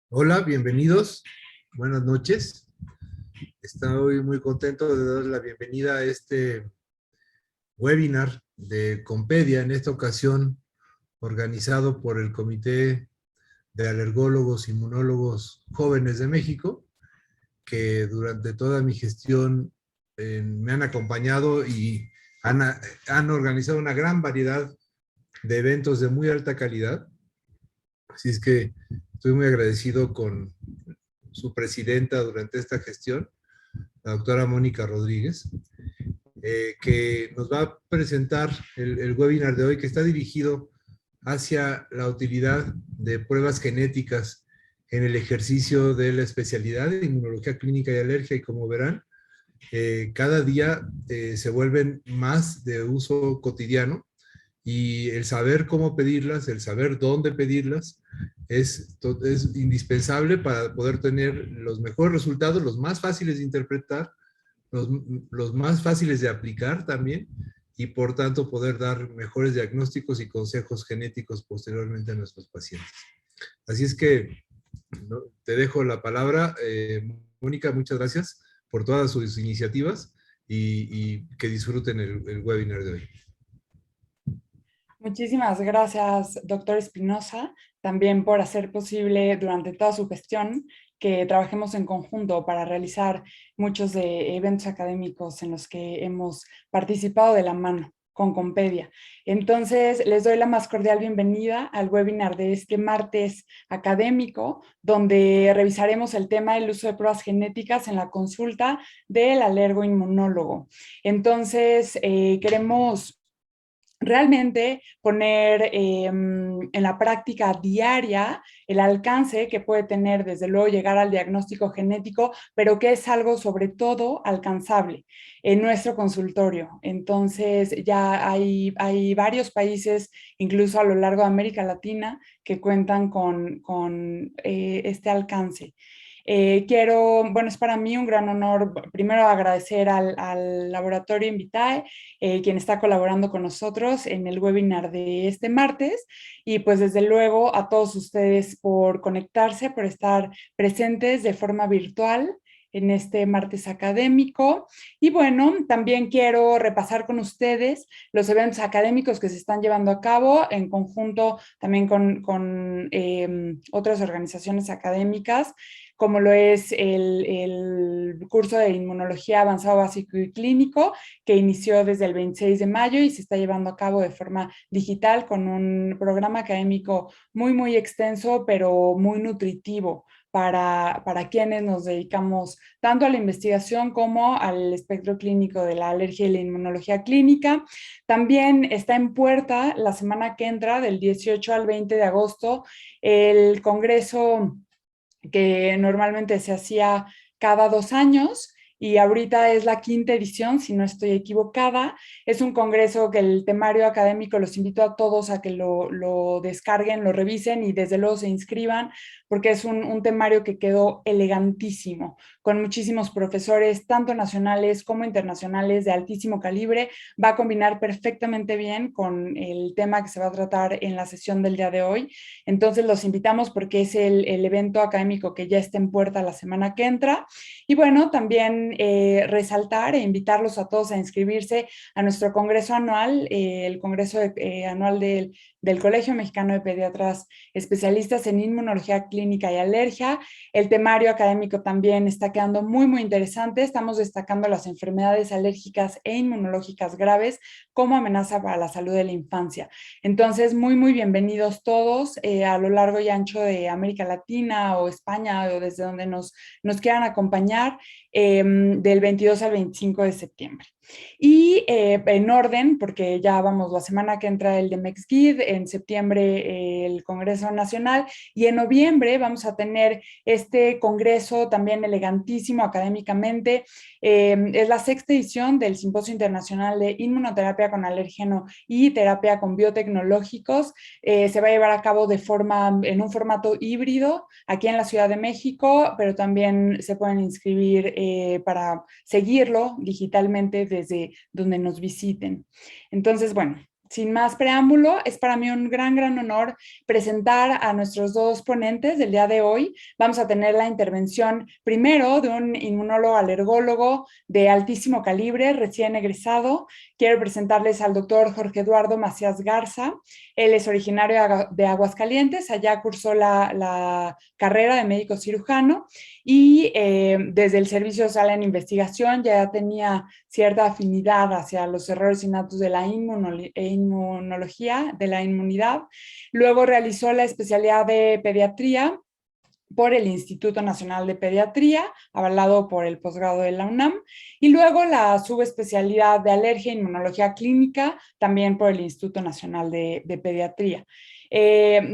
Hola, bienvenidos. Buenas noches. Estoy muy contento de dar la bienvenida a este webinar de Compedia, en esta ocasión organizado por el Comité de Alergólogos Inmunólogos Jóvenes de México, que durante toda mi gestión me han acompañado y han organizado una gran variedad de eventos de muy alta calidad. Así es que estoy muy agradecido con su presidenta durante esta gestión, la doctora Mónica Rodríguez, que nos va a presentar el webinar de hoy, que está dirigido hacia la utilidad de pruebas genéticas en el ejercicio de la especialidad de inmunología clínica y alergia. Y como verán, cada día se vuelven más de uso cotidiano, y el saber cómo pedirlas, el saber dónde pedirlas, es indispensable para poder tener los mejores resultados, los más fáciles de interpretar, los, los más fáciles de aplicar también, y por tanto poder dar mejores diagnósticos y consejos genéticos posteriormente a nuestros pacientes. Así es que ¿no? Te dejo la palabra. Mónica, muchas gracias por todas sus iniciativas y que disfruten el webinar de hoy. Muchísimas gracias, doctor Espinosa, también por hacer posible durante toda su gestión que trabajemos en conjunto para realizar muchos de eventos académicos en los que hemos participado de la mano con Compedia. Entonces, les doy la más cordial bienvenida al webinar de este martes académico, donde revisaremos el tema del uso de pruebas genéticas en la consulta del alergoinmunólogo. Entonces, queremos realmente poner en la práctica diaria el alcance que puede tener, desde luego, llegar al diagnóstico genético, pero que es algo sobre todo alcanzable en nuestro consultorio. Entonces ya hay varios países, incluso a lo largo de América Latina, que cuentan con este alcance. Bueno, es para mí un gran honor, primero agradecer al Laboratorio Invitae, quien está colaborando con nosotros en el webinar de este martes, y pues desde luego a todos ustedes por conectarse, por estar presentes de forma virtual en este martes académico. Y bueno, también quiero repasar con ustedes los eventos académicos que se están llevando a cabo en conjunto también con otras organizaciones académicas, como lo es el curso de inmunología avanzado básico y clínico, que inició desde el 26 de mayo y se está llevando a cabo de forma digital con un programa académico muy, muy extenso, pero muy nutritivo para quienes nos dedicamos tanto a la investigación como al espectro clínico de la alergia y la inmunología clínica. También está en puerta la semana que entra, del 18 al 20 de agosto, el Congreso que normalmente se hacía cada 2 años, y ahorita es la quinta edición, si no estoy equivocada. Es un congreso que el temario académico los invito a todos a que lo descarguen, lo revisen y desde luego se inscriban, porque es un temario que quedó elegantísimo, con muchísimos profesores, tanto nacionales como internacionales, de altísimo calibre. Va a combinar perfectamente bien con el tema que se va a tratar en la sesión del día de hoy. Entonces los invitamos porque es el evento académico que ya está en puerta la semana que entra. Y bueno, también resaltar e invitarlos a todos a inscribirse a nuestro congreso anual, el congreso anual del Colegio Mexicano de Pediatras Especialistas en Inmunología Clínica y Alergia. El temario académico también está quedando muy, muy interesante. Estamos destacando las enfermedades alérgicas e inmunológicas graves como amenaza para la salud de la infancia. Entonces, muy, muy bienvenidos todos a lo largo y ancho de América Latina o España, o desde donde nos quieran acompañar, del 22 al 25 de septiembre. Y en orden, porque ya vamos, la semana que entra el de MEXGID, en septiembre el Congreso Nacional, y en noviembre vamos a tener este congreso también elegantísimo académicamente. Es la sexta edición del Simposio Internacional de Inmunoterapia con Alérgeno y Terapia con Biotecnológicos. Se va a llevar a cabo en un formato híbrido aquí en la Ciudad de México, pero también se pueden inscribir para seguirlo digitalmente desde donde nos visiten. Entonces, bueno, sin más preámbulo, es para mí un gran honor presentar a nuestros dos ponentes del día de hoy. Vamos a tener la intervención primero de un inmunólogo alergólogo de altísimo calibre, recién egresado. Quiero presentarles al doctor Jorge Eduardo Macías Garza. Él es originario de Aguascalientes, allá cursó la carrera de médico cirujano y desde el servicio social en investigación ya tenía cierta afinidad hacia los errores innatos de la inmunología, de la inmunidad. Luego realizó la especialidad de pediatría por el Instituto Nacional de Pediatría, avalado por el posgrado de la UNAM, y luego la subespecialidad de alergia e inmunología clínica, también por el Instituto Nacional de Pediatría.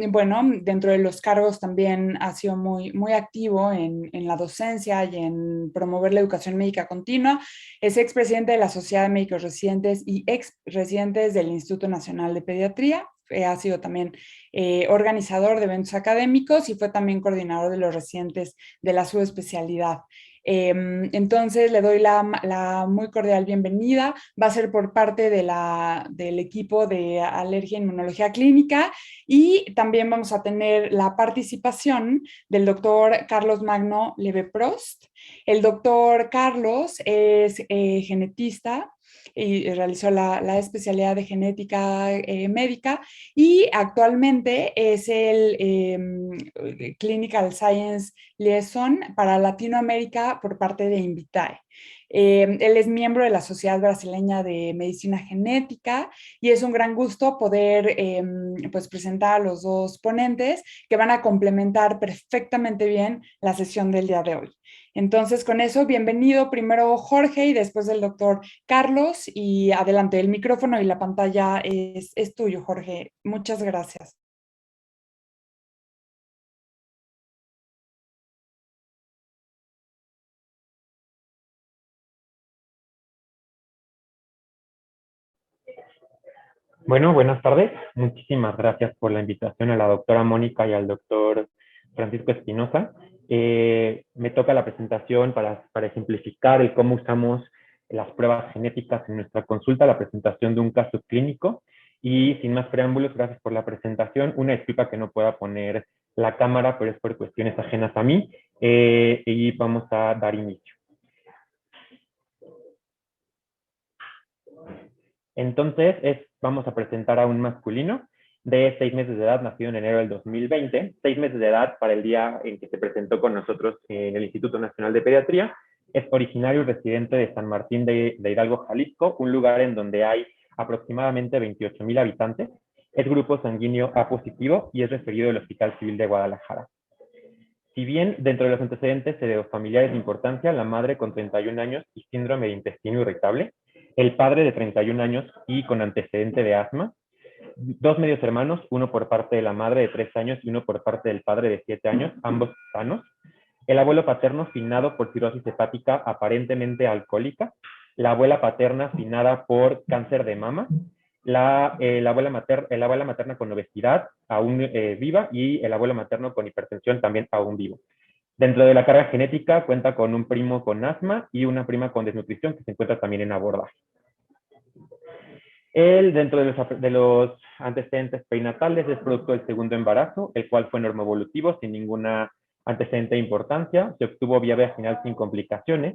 Bueno, dentro de los cargos también ha sido muy activo en la docencia y en promover la educación médica continua. Es expresidente de la Sociedad de Médicos Residentes y expresidentes del Instituto Nacional de Pediatría. Ha sido también organizador de eventos académicos y fue también coordinador de los residentes de la subespecialidad. Entonces le doy la muy cordial bienvenida. Va a ser por parte del equipo de alergia e inmunología clínica y también vamos a tener la participación del doctor Carlos Magno Leveprost. El doctor Carlos es genetista y realizó la especialidad de genética médica y actualmente es el Clinical Science Liaison para Latinoamérica por parte de Invitae. Él es miembro de la Sociedad Brasileña de Medicina Genética y es un gran gusto poder pues presentar a los dos ponentes que van a complementar perfectamente bien la sesión del día de hoy. Entonces, con eso, bienvenido primero Jorge y después el doctor Carlos. Y adelante, el micrófono y la pantalla es tuyo, Jorge. Muchas gracias. Bueno, buenas tardes. Muchísimas gracias por la invitación a la doctora Mónica y al doctor Francisco Espinosa. Me toca la presentación para ejemplificar el cómo usamos las pruebas genéticas en nuestra consulta, la presentación de un caso clínico. Y sin más preámbulos, gracias por la presentación. Una disculpa que no pueda poner la cámara, pero es por cuestiones ajenas a mí. Y vamos a dar inicio. Entonces, vamos a presentar a un masculino de 6 meses de edad, nacido en enero del 2020, 6 meses de edad para el día en que se presentó con nosotros en el Instituto Nacional de Pediatría. Es originario y residente de San Martín de Hidalgo, Jalisco, un lugar en donde hay aproximadamente 28,000 habitantes. Es grupo sanguíneo A positivo y es referido del Hospital Civil de Guadalajara. Si bien dentro de los antecedentes heredofamiliares de importancia, la madre con 31 años y síndrome de intestino irritable, el padre de 31 años y con antecedente de asma, 2 medios hermanos, uno por parte de la madre de 3 años y uno por parte del padre de 7 años, ambos sanos, el abuelo paterno finado por cirrosis hepática aparentemente alcohólica, la abuela paterna finada por cáncer de mama, la abuela materna con obesidad aún viva y el abuelo materno con hipertensión también aún vivo. Dentro de la carga genética cuenta con un primo con asma y una prima con desnutrición que se encuentra también en abordaje. Él, dentro de los antecedentes perinatales, es producto del segundo embarazo, el cual fue normoevolutivo sin ninguna antecedente de importancia. Se obtuvo vía vaginal sin complicaciones.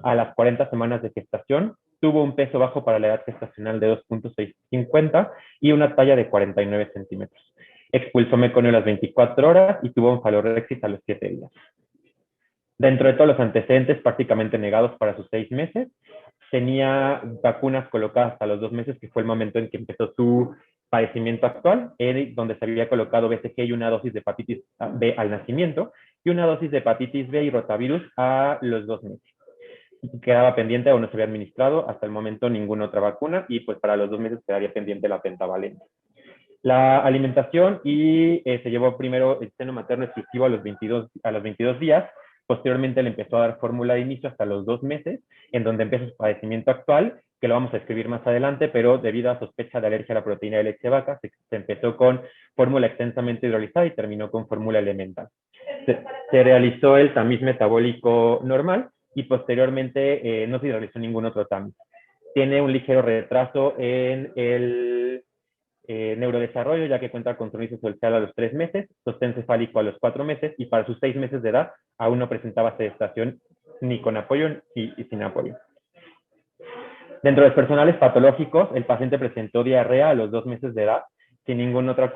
A las 40 semanas de gestación, tuvo un peso bajo para la edad gestacional de 2,650 y una talla de 49 centímetros. Expulsó meconio a las 24 horas y tuvo onfalorexis a los 7 días. Dentro de todos los antecedentes prácticamente negados para sus 6 meses, tenía vacunas colocadas hasta los 2 meses, que fue el momento en que empezó su padecimiento actual, donde se había colocado BCG y una dosis de hepatitis B al nacimiento, y una dosis de hepatitis B y rotavirus a los 2 meses. Quedaba pendiente o no se había administrado hasta el momento ninguna otra vacuna, y pues para los 2 meses quedaría pendiente la pentavalente. La alimentación se llevó primero el seno materno exclusivo a los 22 días. Posteriormente le empezó a dar fórmula de inicio hasta los 2 meses, en donde empieza su padecimiento actual, que lo vamos a escribir más adelante, pero debido a sospecha de alergia a la proteína de leche de vaca, se empezó con fórmula extensamente hidrolizada y terminó con fórmula elemental. Se realizó el tamiz metabólico normal y posteriormente no se realizó ningún otro tamiz. Tiene un ligero retraso en el neurodesarrollo, ya que cuenta con sonrisa social a los 3 meses, sostén cefálico a los 4 meses, y para sus 6 meses de edad aún no presentaba sedestación ni con apoyo y sin apoyo. Dentro de los personales patológicos, el paciente presentó diarrea a los 2 meses de edad, sin ninguna otra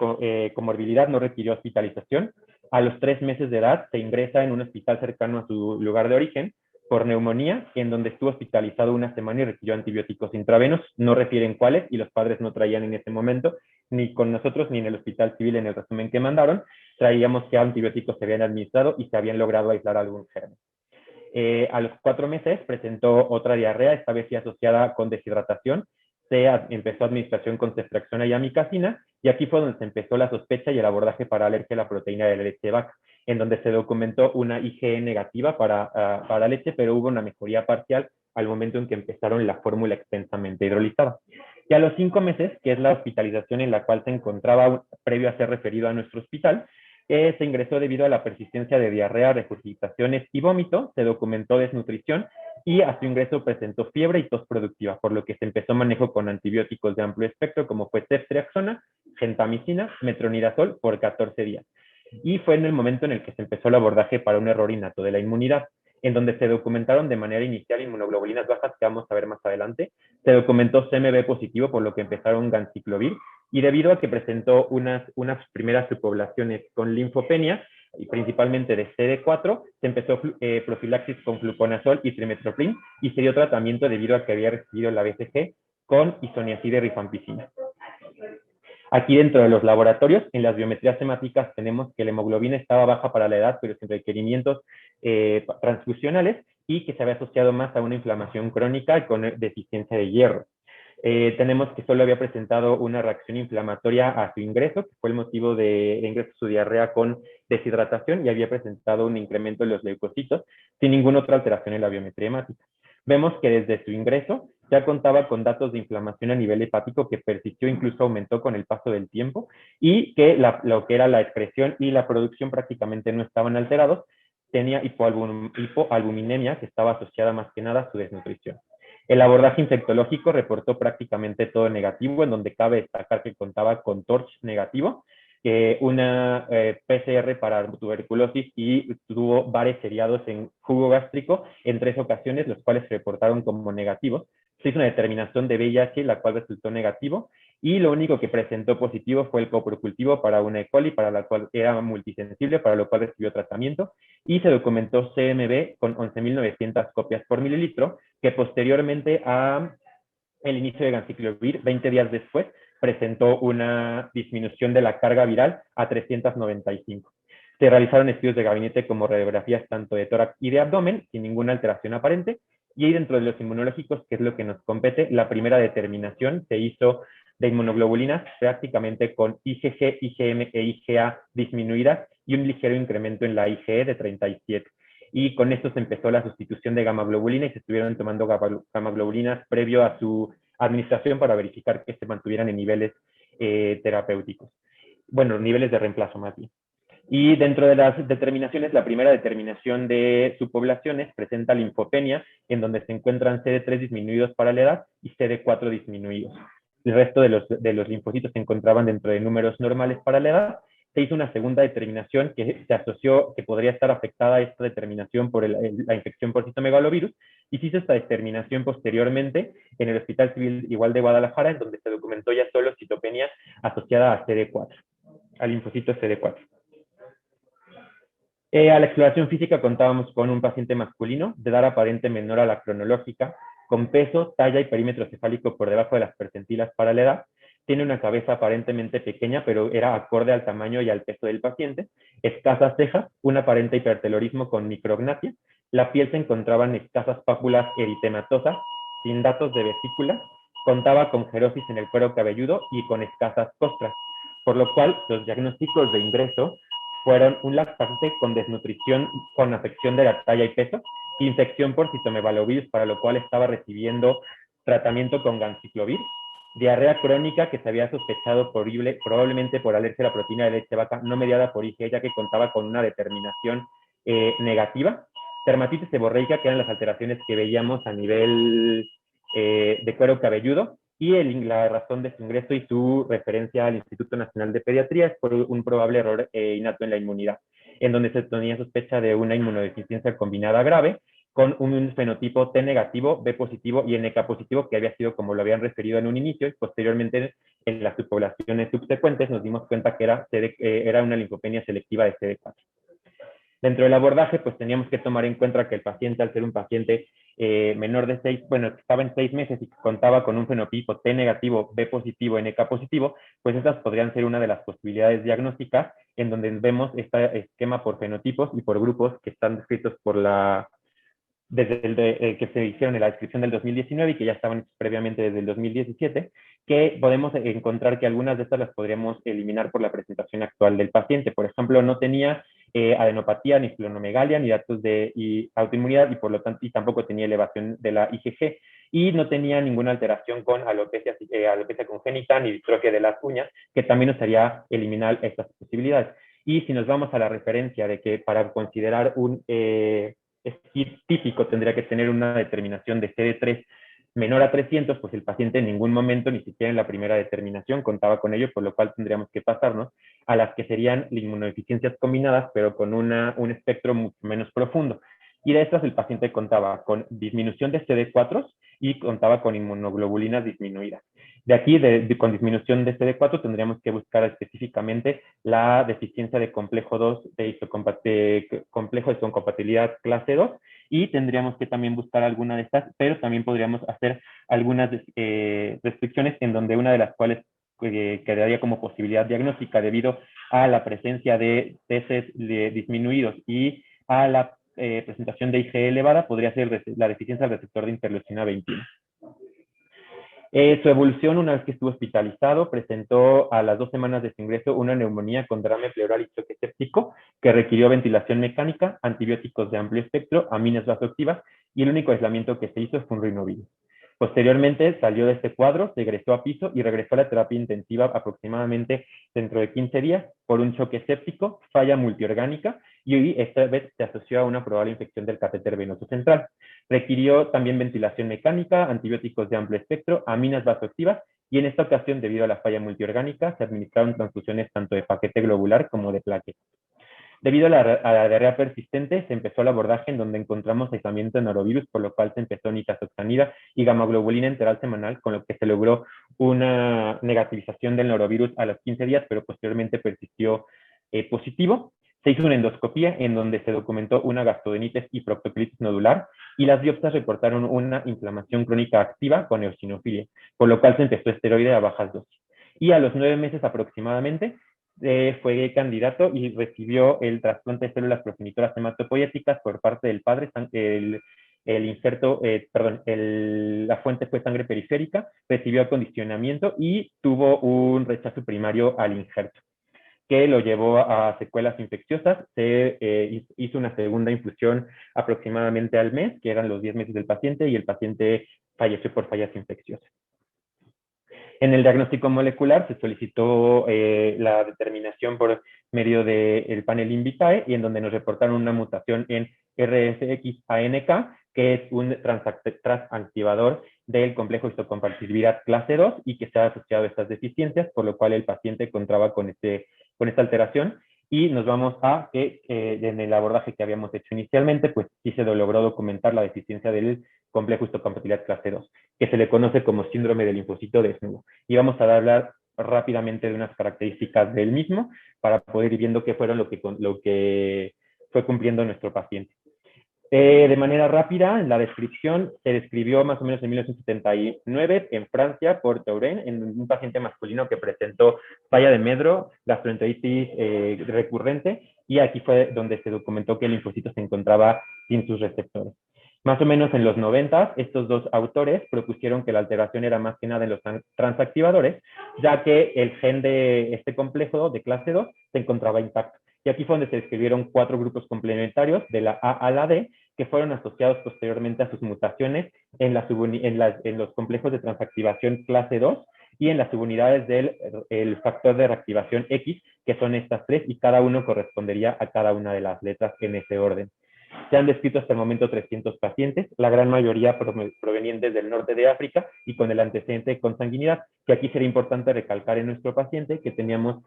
comorbilidad, no requirió hospitalización. A los 3 meses de edad se ingresa en un hospital cercano a su lugar de origen por neumonía, en donde estuvo hospitalizado una semana y requirió antibióticos intravenosos. No refieren cuáles, y los padres no traían en ese momento, ni con nosotros, ni en el hospital civil, en el resumen que mandaron, traíamos que antibióticos se habían administrado y se habían logrado aislar algún germen. A los 4 meses presentó otra diarrea, esta vez sí asociada con deshidratación. Se empezó administración con ceftriaxona y amikacina, y aquí fue donde se empezó la sospecha y el abordaje para alergia a la proteína de la leche de vaca, en donde se documentó una IgE negativa para leche, pero hubo una mejoría parcial al momento en que empezaron la fórmula extensamente hidrolizada. Y a los 5 meses, que es la hospitalización en la cual se encontraba previo a ser referido a nuestro hospital, se ingresó debido a la persistencia de diarrea, regurgitaciones y vómito, se documentó desnutrición, y a su ingreso presentó fiebre y tos productiva, por lo que se empezó manejo con antibióticos de amplio espectro, como fue ceftriaxona, gentamicina, metronidazol, por 14 días. Y fue en el momento en el que se empezó el abordaje para un error innato de la inmunidad, en donde se documentaron de manera inicial inmunoglobulinas bajas, que vamos a ver más adelante. Se documentó CMV positivo, por lo que empezaron ganciclovir, y debido a que presentó unas primeras subpoblaciones con linfopenia, y principalmente de CD4, se empezó profilaxis con fluconazol y trimetoprim, y se dio tratamiento debido a que había recibido la BCG con isoniazida y rifampicina. Aquí dentro de los laboratorios, en las biometrías hemáticas, tenemos que la hemoglobina estaba baja para la edad, pero sin requerimientos transfusionales, y que se había asociado más a una inflamación crónica y con deficiencia de hierro. Tenemos que solo había presentado una reacción inflamatoria a su ingreso, que fue el motivo de ingreso a su diarrea con deshidratación, y había presentado un incremento en los leucocitos, sin ninguna otra alteración en la biometría hemática. Vemos que desde su ingreso ya contaba con datos de inflamación a nivel hepático que persistió, incluso aumentó con el paso del tiempo, y que lo que era la excreción y la producción prácticamente no estaban alterados. Tenía hipoalbuminemia, que estaba asociada más que nada a su desnutrición. El abordaje infectológico reportó prácticamente todo negativo, en donde cabe destacar que contaba con TORCH negativo, una PCR para tuberculosis, y tuvo bares seriados en jugo gástrico en 3 ocasiones, los cuales se reportaron como negativos. Se hizo una determinación de VIH, la cual resultó negativo, y lo único que presentó positivo fue el coprocultivo para una E. coli, para la cual era multisensible, para lo cual recibió tratamiento, y se documentó CMV con 11.900 copias por mililitro, que posteriormente a el inicio de ganciclovir, 20 días después, presentó una disminución de la carga viral a 395. Se realizaron estudios de gabinete como radiografías tanto de tórax y de abdomen, sin ninguna alteración aparente, y ahí dentro de los inmunológicos, que es lo que nos compete, la primera determinación se hizo de inmunoglobulinas prácticamente con IgG, IgM e IgA disminuidas, y un ligero incremento en la IgE de 37. Y con esto se empezó la sustitución de gamma-globulina, y se estuvieron tomando gamma-globulinas previo a su administración para verificar que se mantuvieran en niveles terapéuticos. Bueno, niveles de reemplazo más bien. Y dentro de las determinaciones, la primera determinación de subpoblaciones presenta linfopenia, en donde se encuentran CD3 disminuidos para la edad y CD4 disminuidos. El resto de los linfocitos se encontraban dentro de números normales para la edad. Se hizo una segunda determinación que se asoció que podría estar afectada esta determinación por la infección por citomegalovirus, y se hizo esta determinación posteriormente en el Hospital Civil igual de Guadalajara, en donde se documentó ya solo citopenia asociada a CD4, al linfocito CD4. A la exploración física contábamos con un paciente masculino de edad aparente menor a la cronológica, con peso, talla y perímetro cefálico por debajo de las percentilas para la edad. Tiene una cabeza aparentemente pequeña, pero era acorde al tamaño y al peso del paciente. Escasas cejas, un aparente hipertelorismo con micrognatia. La piel se encontraba en escasas pápulas eritematosas, sin datos de vesícula. Contaba con xerosis en el cuero cabelludo y con escasas costras, por lo cual los diagnósticos de ingreso fueron un lactante con desnutrición con afección de la talla y peso, infección por citomegalovirus, para lo cual estaba recibiendo tratamiento con ganciclovir, diarrea crónica que se había sospechado probablemente por alergia a la proteína de leche de vaca no mediada por IgE, ya que contaba con una determinación negativa, dermatitis seborreica, que eran las alteraciones que veíamos a nivel de cuero cabelludo, y la razón de su ingreso y su referencia al Instituto Nacional de Pediatría es por un probable error innato en la inmunidad, en donde se tenía sospecha de una inmunodeficiencia combinada grave con un fenotipo T negativo, B positivo y NK positivo, que había sido como lo habían referido en un inicio, y posteriormente en las subpoblaciones subsecuentes nos dimos cuenta que era una linfopenia selectiva de CD4. Dentro del abordaje, pues teníamos que tomar en cuenta que el paciente, al ser un paciente menor de 6, bueno, estaba en 6 meses y contaba con un fenotipo T negativo, B positivo, NK positivo, pues esas podrían ser una de las posibilidades diagnósticas en donde vemos este esquema por fenotipos y por grupos que están descritos por que se hicieron en la descripción del 2019 y que ya estaban previamente desde el 2017, que podemos encontrar que algunas de estas las podríamos eliminar por la presentación actual del paciente. Por ejemplo, no tenía adenopatía, ni esplenomegalia, ni datos de autoinmunidad y por lo tanto y tampoco tenía elevación de la IgG y no tenía ninguna alteración con alopecia congénita ni distrofia de las uñas, que también nos haría eliminar estas posibilidades. Y si nos vamos a la referencia de que para considerar un típico tendría que tener una determinación de CD3 menor a 300, pues el paciente en ningún momento, ni siquiera en la primera determinación, contaba con ello, por lo cual tendríamos que pasarnos a las que serían inmunodeficiencias combinadas, pero con un espectro mucho menos profundo. Y de estas el paciente contaba con disminución de CD4 y contaba con inmunoglobulinas disminuidas. De aquí, con disminución de CD4, tendríamos que buscar específicamente la deficiencia de complejo 2 de complejo de histocompatibilidad clase 2 y tendríamos que también buscar alguna de estas, pero también podríamos hacer algunas restricciones en donde una de las cuales quedaría como posibilidad diagnóstica debido a la presencia de TCs disminuidos y a la presentación de IgE elevada podría ser la deficiencia del receptor de interleucina 21. Su evolución, una vez que estuvo hospitalizado, presentó a las 2 semanas de su ingreso una neumonía con derrame pleural y choque séptico que requirió ventilación mecánica, antibióticos de amplio espectro, aminas vasoactivas y el único aislamiento que se hizo fue un rinovirus. Posteriormente salió de este cuadro, regresó a piso y regresó a la terapia intensiva aproximadamente dentro de 15 días por un choque séptico, falla multiorgánica y esta vez se asoció a una probable infección del catéter venoso central. Requirió también ventilación mecánica, antibióticos de amplio espectro, aminas vasoactivas y en esta ocasión, debido a la falla multiorgánica, se administraron transfusiones tanto de paquete globular como de plaquetas. Debido a la diarrea persistente, se empezó el abordaje en donde encontramos aislamiento de norovirus, por lo cual se empezó nitazoxanida y gamaglobulina enteral semanal, con lo que se logró una negativización del norovirus a los 15 días, pero posteriormente persistió positivo. Se hizo una endoscopía en donde se documentó una gastrodenitis y proctocolitis nodular y las biopsias reportaron una inflamación crónica activa con eosinofilia, por lo cual se empezó esteroide a bajas dosis. Y a los 9 meses aproximadamente, fue candidato y recibió el trasplante de células progenitoras hematopoyéticas por parte del padre. La fuente fue sangre periférica, recibió acondicionamiento y tuvo un rechazo primario al injerto, que lo llevó a secuelas infecciosas. Se hizo una segunda infusión aproximadamente al mes, que eran los 10 meses del paciente, y el paciente falleció por fallas infecciosas. En el diagnóstico molecular se solicitó la determinación por medio del panel Invitae y en donde nos reportaron una mutación en RSX-ANK, que es un transactivador del complejo histocompatibilidad clase 2 y que se ha asociado a estas deficiencias, por lo cual el paciente encontraba con esta alteración. Y nos vamos a que en el abordaje que habíamos hecho inicialmente, pues sí se logró documentar la deficiencia del complejo histocompatibilidad clase 2, que se le conoce como síndrome del linfocito desnudo. Y vamos a hablar rápidamente de unas características del mismo para poder ir viendo qué fueron lo que fue cumpliendo nuestro paciente. De manera rápida, en la descripción se describió más o menos en 1979 en Francia por Tauren, en un paciente masculino que presentó falla de medro, gastroenteritis recurrente, y aquí fue donde se documentó que el linfocito se encontraba sin sus receptores. Más o menos en los 90, estos dos autores propusieron que la alteración era más que nada en los transactivadores, ya que el gen de este complejo de clase 2 se encontraba intacto. Y aquí fue donde se describieron 4 grupos complementarios de la A a la D, que fueron asociados posteriormente a sus mutaciones en los complejos de transactivación clase 2 y en las subunidades del factor de reactivación X, que son estas 3, y cada uno correspondería a cada una de las letras en ese orden. Se han descrito hasta el momento 300 pacientes, la gran mayoría provenientes del norte de África y con el antecedente de consanguinidad, que aquí sería importante recalcar en nuestro paciente que teníamos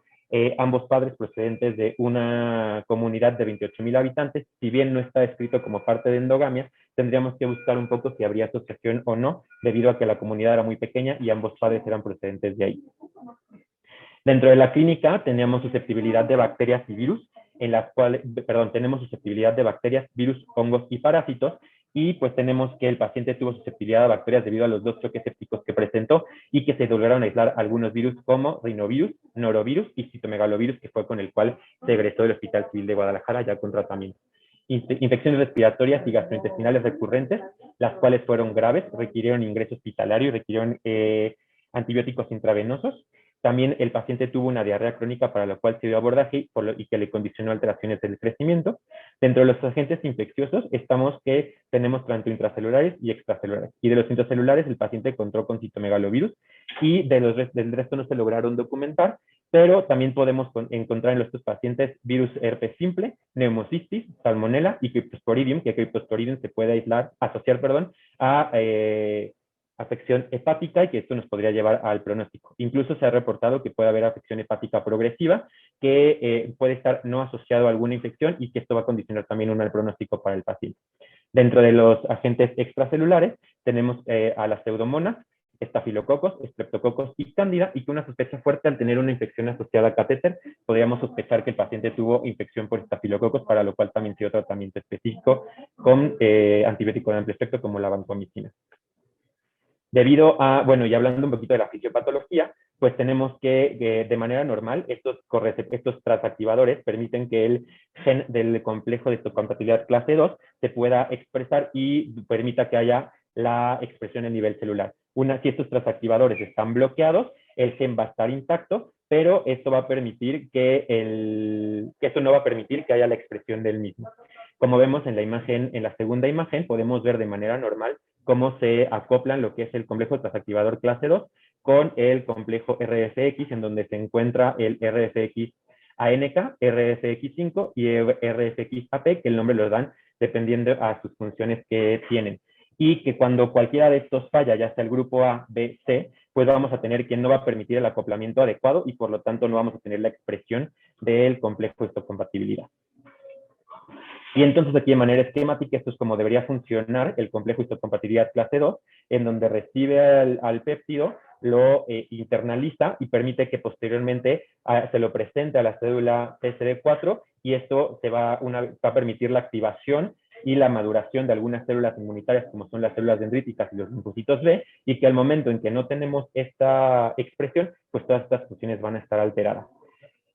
ambos padres procedentes de una comunidad de 28,000 habitantes. Si bien no está descrito como parte de endogamia, tendríamos que buscar un poco si habría asociación o no, debido a que la comunidad era muy pequeña y ambos padres eran procedentes de ahí. Dentro de la clínica teníamos susceptibilidad de bacterias y virus, en las cuales, tenemos susceptibilidad de bacterias, virus, hongos y parásitos, y pues tenemos que el paciente tuvo susceptibilidad a bacterias debido a los 2 choques sépticos que presentó y que se lograron aislar algunos virus como rinovirus, norovirus y citomegalovirus, que fue con el cual se egresó del Hospital Civil de Guadalajara ya con tratamiento. Infecciones respiratorias y gastrointestinales recurrentes, las cuales fueron graves, requirieron ingreso hospitalario y requirieron antibióticos intravenosos. También el paciente tuvo una diarrea crónica para la cual se dio abordaje y que le condicionó alteraciones del crecimiento. Dentro de los agentes infecciosos estamos que tenemos tanto intracelulares y extracelulares. Y de los intracelulares el paciente encontró con citomegalovirus y del resto no se lograron documentar, pero también podemos encontrar en estos pacientes virus herpes simple, neumocistis, salmonella y cryptosporidium, que cryptosporidium se puede asociar a afección hepática y que esto nos podría llevar al pronóstico. Incluso se ha reportado que puede haber afección hepática progresiva que puede estar no asociado a alguna infección y que esto va a condicionar también un mal pronóstico para el paciente. Dentro de los agentes extracelulares tenemos a las pseudomonas, estafilococos, estreptococos y cándida, y que una sospecha fuerte al tener una infección asociada a catéter, podríamos sospechar que el paciente tuvo infección por estafilococos, para lo cual también se dio tratamiento específico con antibiótico de amplio espectro como la vancomicina. Debido a, bueno, y hablando un poquito de la fisiopatología, pues tenemos que de manera normal estos transactivadores permiten que el gen del complejo de histocompatibilidad clase 2 se pueda expresar y permita que haya la expresión a nivel celular. Si estos transactivadores están bloqueados, el gen va a estar intacto, pero esto va a permitir esto no va a permitir que haya la expresión del mismo. Como vemos en la imagen, en la segunda imagen, podemos ver de manera normal cómo se acoplan lo que es el complejo transactivador clase 2 con el complejo RFX, en donde se encuentra el RFX ANK, RFX5 y RFX AP, que el nombre lo dan dependiendo a sus funciones que tienen. Y que cuando cualquiera de estos falla, ya sea el grupo A, B, C, pues vamos a tener que no va a permitir el acoplamiento adecuado y por lo tanto no vamos a tener la expresión del complejo de histocompatibilidad. Y entonces aquí de manera esquemática esto es como debería funcionar el complejo histocompatibilidad clase 2, en donde recibe al péptido, lo internaliza y permite que posteriormente se lo presente a la célula TCD4 y esto va a permitir la activación y la maduración de algunas células inmunitarias como son las células dendríticas y los linfocitos B, y que al momento en que no tenemos esta expresión, pues todas estas funciones van a estar alteradas.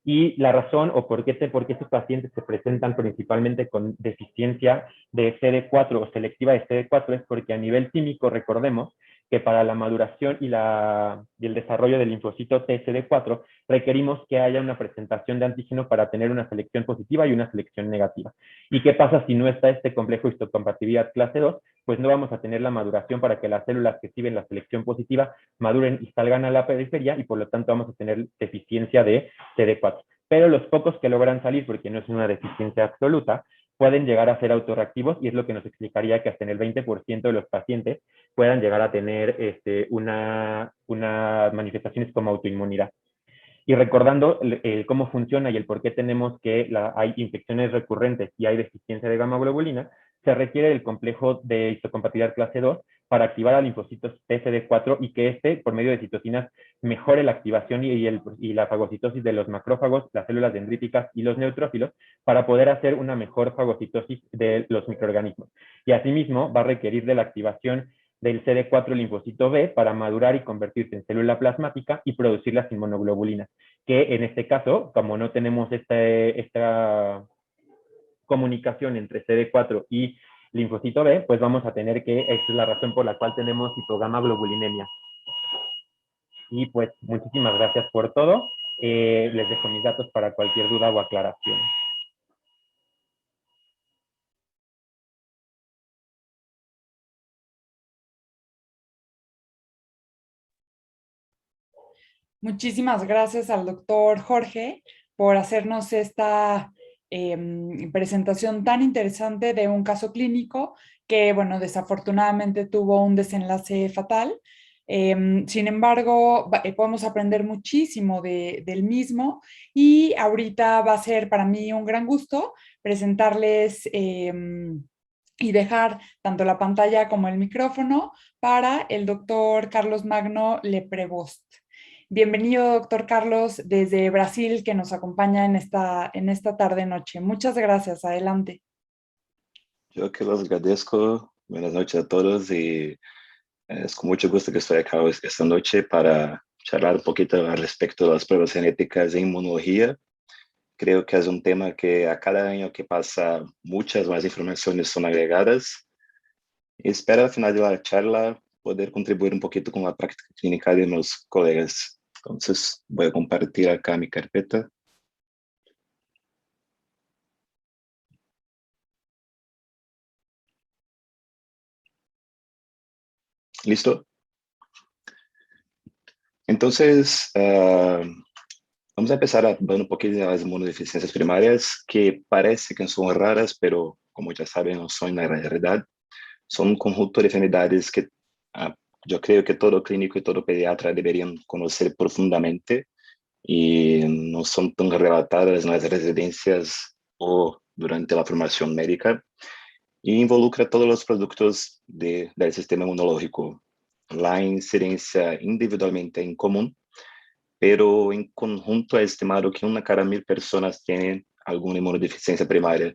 Y la razón o por qué estos pacientes se presentan principalmente con deficiencia de CD4 o selectiva de CD4 es porque a nivel químico, recordemos que para la maduración y el desarrollo del linfocito TCD4 requerimos que haya una presentación de antígeno para tener una selección positiva y una selección negativa. ¿Y qué pasa si no está este complejo histocompatibilidad clase 2? Pues no vamos a tener la maduración para que las células que reciben la selección positiva maduren y salgan a la periferia y por lo tanto vamos a tener deficiencia de CD4. Pero los pocos que logran salir, porque no es una deficiencia absoluta, pueden llegar a ser autorreactivos y es lo que nos explicaría que hasta en el 20% de los pacientes puedan llegar a tener unas manifestaciones como autoinmunidad. Y recordando cómo funciona y el por qué tenemos que hay infecciones recurrentes y hay deficiencia de gamma globulina, se requiere del complejo de histocompatibilidad clase 2 para activar a linfocitos TCD4 y que por medio de citocinas, mejore la activación y la fagocitosis de los macrófagos, las células dendríticas y los neutrófilos para poder hacer una mejor fagocitosis de los microorganismos. Y asimismo va a requerir de la activación del CD4 linfocito B para madurar y convertirse en célula plasmática y producir las inmunoglobulinas, que en este caso, como no tenemos esta comunicación entre CD4 y linfocito B, pues vamos a tener esa es la razón por la cual tenemos hipogama globulinemia. Y pues muchísimas gracias por todo. Les dejo mis datos para cualquier duda o aclaración. Muchísimas gracias al doctor Jorge por hacernos esta presentación tan interesante de un caso clínico que, bueno, desafortunadamente tuvo un desenlace fatal. Sin embargo, podemos aprender muchísimo del mismo y ahorita va a ser para mí un gran gusto presentarles y dejar tanto la pantalla como el micrófono para el doctor Carlos Magno Leprevost. Bienvenido, doctor Carlos, desde Brasil, que nos acompaña en esta tarde-noche. Muchas gracias. Adelante. Yo que los agradezco. Buenas noches a todos y es con mucho gusto que estoy acá esta noche para charlar un poquito al respecto de las pruebas genéticas en inmunología. Creo que es un tema que a cada año que pasa muchas más informaciones son agregadas. Y espero al final de la charla poder contribuir un poquito con la práctica clínica de mis colegas. Entonces voy a compartir acá mi carpeta. ¿Listo? Entonces, vamos a empezar hablando un poquito de las inmunodeficiencias primarias, que parece que son raras, pero como ya saben, no son en la realidad. Son un conjunto de enfermedades que yo creo que todo clínico y todo pediatra deberían conocer profundamente y no son tan relatadas en las residencias o durante la formación médica, y involucra todos los productos del sistema inmunológico. La incidencia individualmente en común, pero en conjunto es estimado que una cada 1.000 personas tienen alguna inmunodeficiencia primaria.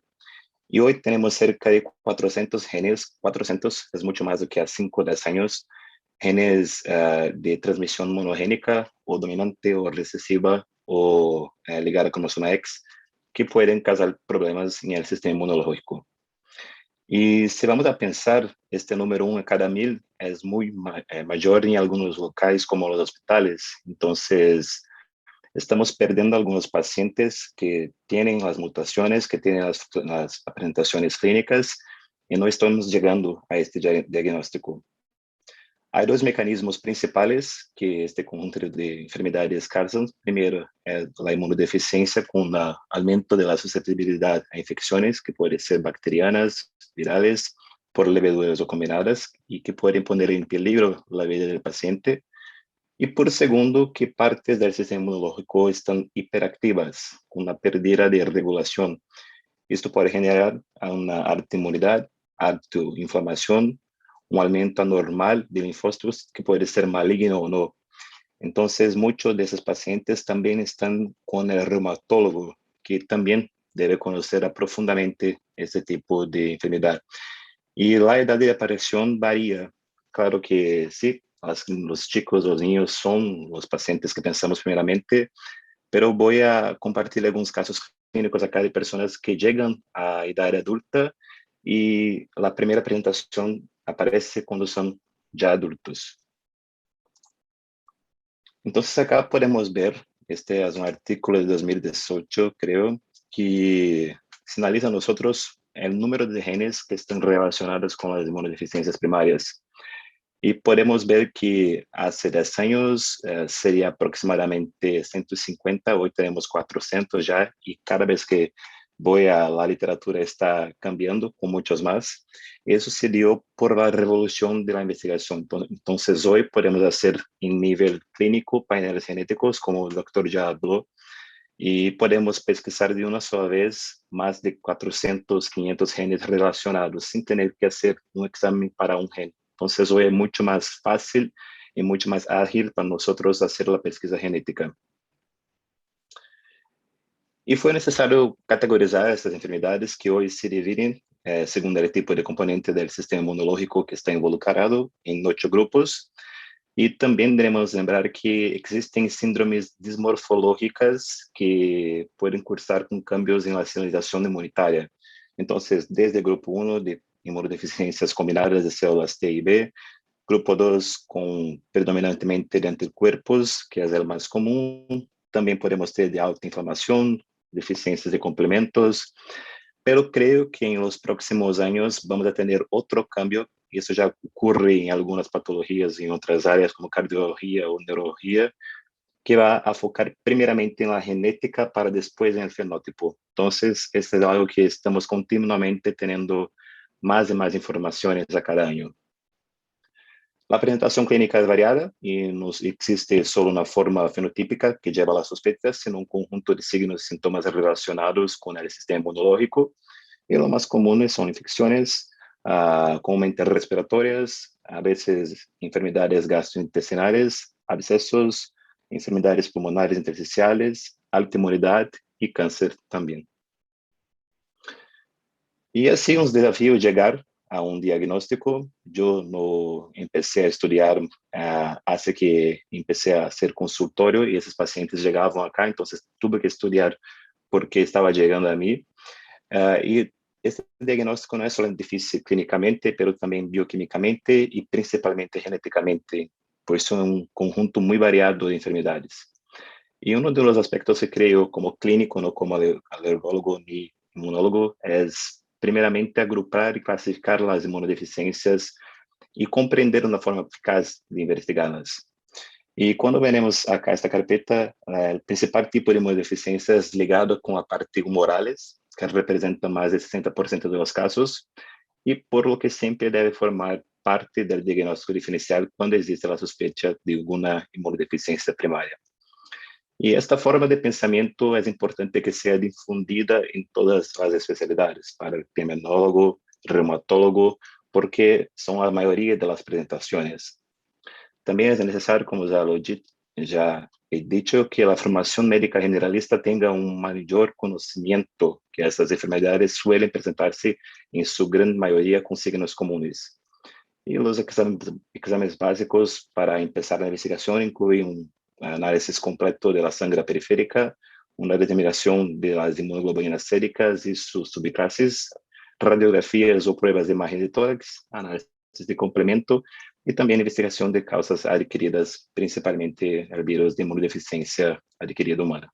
Y hoy tenemos cerca de 400 genes, 400 es mucho más do que hace 5 o 10 años, genes de transmisión monogénica o dominante o recesiva o ligada con zona X, que pueden causar problemas en el sistema inmunológico. Y si vamos a pensar, este número 1 a cada 1.000 es muy mayor en algunos locales como los hospitales. Entonces, estamos perdiendo algunos pacientes que tienen las mutaciones, que tienen las presentaciones clínicas y no estamos llegando a este diagnóstico. Hay dos mecanismos principales que este conjunto de enfermedades causan. Primero, es la inmunodeficiencia con el aumento de la susceptibilidad a infecciones que pueden ser bacterianas, virales, por levaduras o combinadas y que pueden poner en peligro la vida del paciente. Y por segundo, que partes del sistema inmunológico están hiperactivas, con una pérdida de regulación. Esto puede generar una alta inmunidad, alta inflamación, un aumento anormal de linfocitos que puede ser maligno o no. Entonces, muchos de esos pacientes también están con el reumatólogo, que también debe conocer profundamente este tipo de enfermedad. Y la edad de aparición varía. Claro que sí, los chicos, los niños son los pacientes que pensamos primeramente, pero voy a compartir algunos casos clínicos acá de personas que llegan a edad adulta y la primera presentación aparece cuando son ya adultos. Entonces acá podemos ver, este es un artículo de 2018, creo, que señaliza a nosotros el número de genes que están relacionados con las inmunodeficiencias primarias. Y podemos ver que hace 10 años sería aproximadamente 150, hoy tenemos 400 ya, y cada vez que voy a la literatura está cambiando con muchos más. Eso se dio por la revolución de la investigación. Entonces hoy podemos hacer en nivel clínico paneles genéticos, como el doctor ya habló, y podemos pesquisar de una sola vez más de 400, 500 genes relacionados sin tener que hacer un examen para un gen. Entonces hoy es mucho más fácil y mucho más ágil para nosotros hacer la pesquisa genética. Y fue necesario categorizar estas enfermedades que hoy se dividen según el tipo de componente del sistema inmunológico que está involucrado en 8 grupos. Y también debemos lembrar que existen síndromes dismorfológicas que pueden cursar con cambios en la señalización inmunitaria. Entonces, desde el grupo 1 de inmunodeficiencias combinadas de células T y B, grupo 2 con predominantemente de anticuerpos, que es el más común. También podemos tener de alta inflamación, deficiencias de complementos, pero creo que en los próximos años vamos a tener otro cambio, y eso ya ocurre en algunas patologías en otras áreas como cardiología o neurología, que va a focar primeramente en la genética para después en el fenótipo. Entonces, esto es algo que estamos continuamente teniendo más y más informaciones a cada año. La presentación clínica es variada y no existe solo una forma fenotípica que lleva a las sospechas, sino un conjunto de signos y síntomas relacionados con el sistema inmunológico. Y lo más comunes son infecciones comúnmente respiratorias, a veces enfermedades gastrointestinales, abscesos, enfermedades pulmonares intersticiales, alta inmunidad y cáncer también. Y así un desafío llegar a un diagnóstico. Yo no empecé a estudiar hasta que empecé a hacer consultorio y esos pacientes llegaban acá, entonces tuve que estudiar porque estaba llegando a mí. Y este diagnóstico no es solo difícil clínicamente, pero también bioquímicamente y principalmente genéticamente, pues son un conjunto muy variado de enfermedades. Y uno de los aspectos que creo como clínico, no como alergólogo ni inmunólogo, es primeramente agrupar y clasificar las inmunodeficiencias y comprender una forma eficaz de investigarlas. Y cuando venimos acá a esta carpeta, el principal tipo de inmunodeficiencia es ligado con la parte humorales, que representa más del 60% de los casos, y por lo que siempre debe formar parte del diagnóstico diferencial cuando existe la sospecha de alguna inmunodeficiencia primaria. Y esta forma de pensamiento es importante que sea difundida en todas las especialidades, para el epidemiólogo, reumatólogo, porque son la mayoría de las presentaciones. También es necesario, como ya he dicho, que la formación médica generalista tenga un mayor conocimiento que estas enfermedades suelen presentarse en su gran mayoría con signos comunes. Y los exámenes básicos para empezar la investigación incluyen un análisis completo de la sangre periférica, una determinación de las inmunoglobulinas séricas y sus subclases, radiografías o pruebas de imagen de tórax, análisis de complemento y también investigación de causas adquiridas, principalmente el virus de inmunodeficiencia adquirida humana.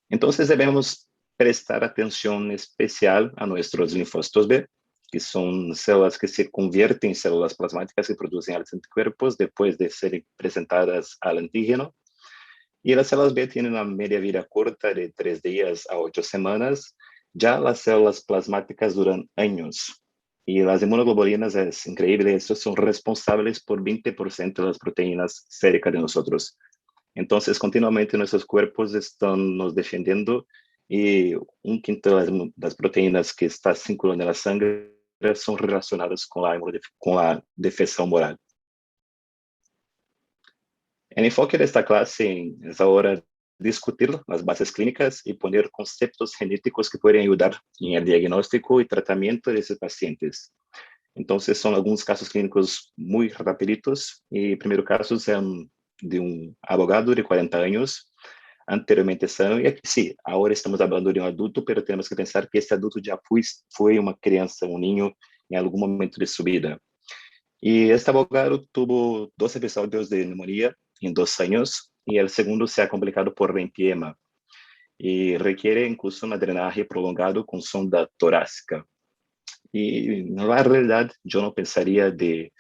Entonces debemos prestar atención especial a nuestros linfocitos B, que son células que se convierten en células plasmáticas que producen anticuerpos después de ser presentadas al antígeno. Y las células B tienen una media vida corta de 3 días a 8 semanas. Ya las células plasmáticas duran años. Y las inmunoglobulinas, es increíble, estos son responsables por 20% de las proteínas séricas de nosotros. Entonces, continuamente nuestros cuerpos están nos defendiendo y un quinto de las proteínas que están circulando en la sangre son relacionadas con la defensa humoral. El enfoque de esta clase es ahora discutir las bases clínicas y poner conceptos genéticos que pueden ayudar en el diagnóstico y tratamiento de esos pacientes. Entonces, son algunos casos clínicos muy rapiditos. Y el primer caso es de un abogado de 40 años, anteriormente sano. Y sí, ahora estamos hablando de un adulto, pero tenemos que pensar que este adulto ya fue una crianza, un niño, en algún momento de su vida. Y este abogado tuvo 2 episodios de neumonía en 2 años, y el segundo se ha complicado por empiema y requiere incluso un drenaje prolongado con sonda torácica. Y en la realidad yo no pensaría de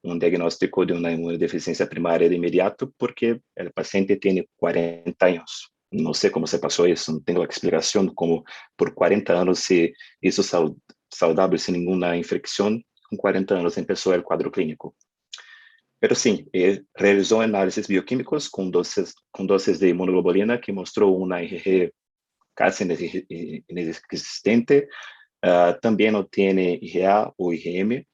un diagnóstico de una inmunodeficiencia primaria de inmediato porque el paciente tiene 40 años. No sé cómo se pasó eso, no tengo la explicación cómo por 40 años se hizo saludable sin ninguna infección. Con 40 años empezó el cuadro clínico. Pero sí, realizó análisis bioquímicos con dosis de inmunoglobulina que mostró una IgG casi inexistente. También no tiene IgA o IgM.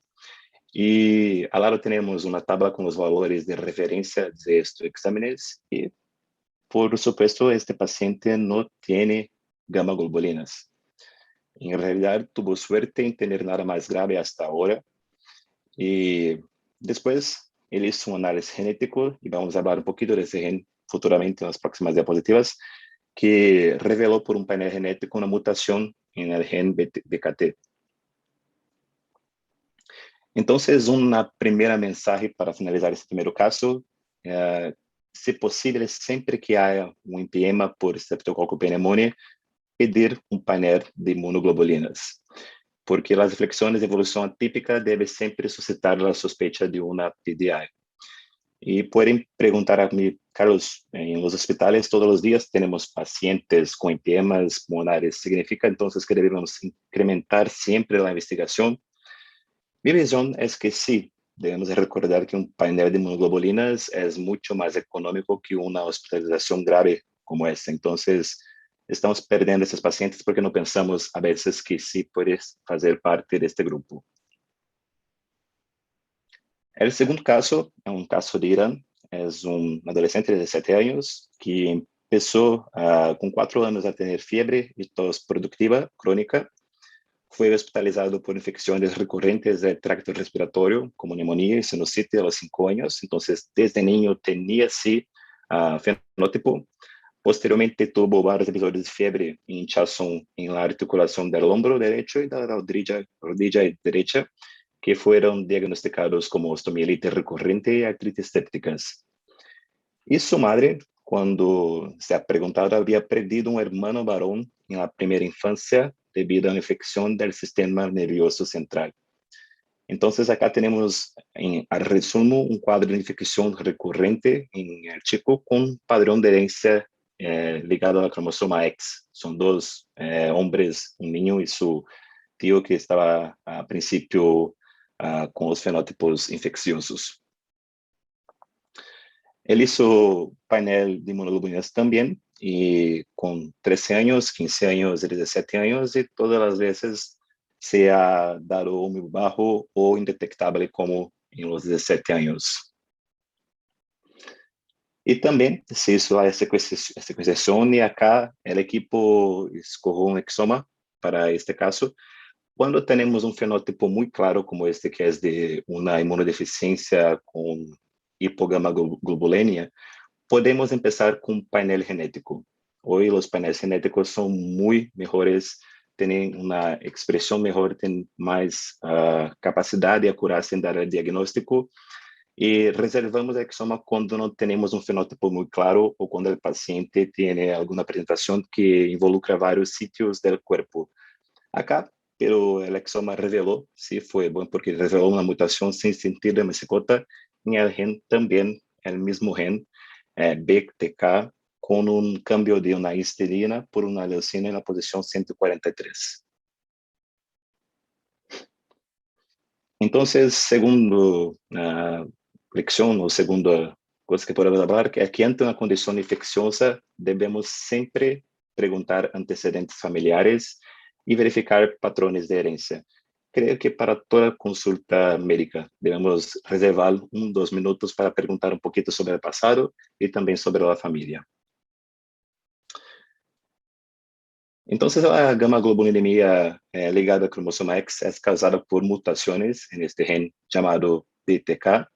Y al lado tenemos una tabla con los valores de referencia de estos exámenes. Y, por supuesto, este paciente no tiene gamma globulinas. En realidad, tuvo suerte en tener nada más grave hasta ahora. Y después, él hizo un análisis genético, y vamos a hablar un poquito de ese gen futuramente en las próximas diapositivas, que reveló por un panel genético una mutación en el gen BKT. Entonces, una primera mensaje para finalizar este primer caso, si posible, siempre que haya un empiema por Streptococcus pneumoniae, pedir un panel de inmunoglobulinas, porque las infecciones de evolución atípica deben siempre suscitar la sospecha de una PDI. Y pueden preguntar a mí, Carlos, en los hospitales todos los días tenemos pacientes con entemas pulmonares. ¿Significa entonces que debemos incrementar siempre la investigación? Mi visión es que sí. Debemos recordar que un panel de inmunoglobulinas es mucho más económico que una hospitalización grave como esta. Entonces, estamos perdiendo esses pacientes porque não pensamos a veces que sí puedes fazer parte de este grupo. El segundo caso é um caso de Irán. É um adolescente de 17 anos que empezó com 4 anos a ter fiebre e tos productiva crônica. Foi hospitalizado por infecções recorrentes del tracto respiratorio, como neumonía y sinusitis a los 5 años. Entonces, desde niño tenía sí fenótipo. Posteriormente tuvo varios episodios de fiebre y hinchazón en la articulación del hombro derecho y de la rodilla derecha, que fueron diagnosticados como osteomielitis recurrente y artritis sépticas. Y su madre, cuando se ha preguntado, había perdido un hermano varón en la primera infancia debido a una infección del sistema nervioso central. Entonces, acá tenemos, al resumo, un cuadro de infección recurrente en el chico con padrón de herencia ligado al cromosoma X. Son 2 hombres, un niño y su tío que estaba a principio con los fenótipos infecciosos. Él hizo panel de inmunoglobulinas también, y con 13 años, 15 años y 17 años, y todas las veces se ha dado muy bajo o indetectable como en los 17 años. Y también se hizo la secuenciación y acá el equipo escogió un exoma para este caso. Cuando tenemos un fenótipo muy claro como este, que es de una inmunodeficiencia con hipogamaglobulinemia, podemos empezar con un panel genético. Hoy los paneles genéticos son muy mejores, tienen una expresión mejor, tienen más capacidad de acuracia en dar el diagnóstico, y reservamos el exoma cuando no tenemos un fenótipo muy claro o cuando el paciente tiene alguna presentación que involucra varios sitios del cuerpo. Acá, pero el exoma reveló, sí fue bueno porque reveló una mutación sin sentido de mesicota en el gen también, el mismo gen, BTK, con un cambio de una histidina por una leucina en la posición 143. Entonces, segundo lección o segunda cosa que podemos hablar, que aquí ante una condición infecciosa debemos siempre preguntar antecedentes familiares y verificar patrones de herencia. Creo que para toda consulta médica debemos reservar 1 o 2 minutos para preguntar un poquito sobre el pasado y también sobre la familia. Entonces, la gamma-globulinemia ligada al cromosoma X es causada por mutaciones en este gen llamado BTK,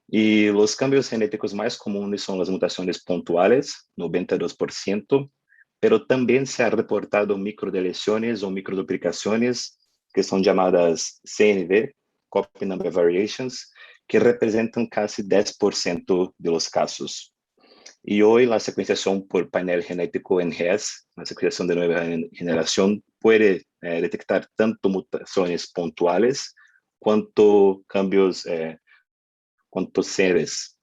y los cambios genéticos más comunes son las mutaciones puntuales, 92%, pero también se ha reportado microdeleciones o microduplicaciones que son llamadas CNV, Copy Number Variations, que representan casi 10% de los casos. Y hoy la secuenciación por panel genético en GES, la secuenciación de nueva generación, puede detectar tanto mutaciones puntuales cuanto cambios, cuanto CNVs.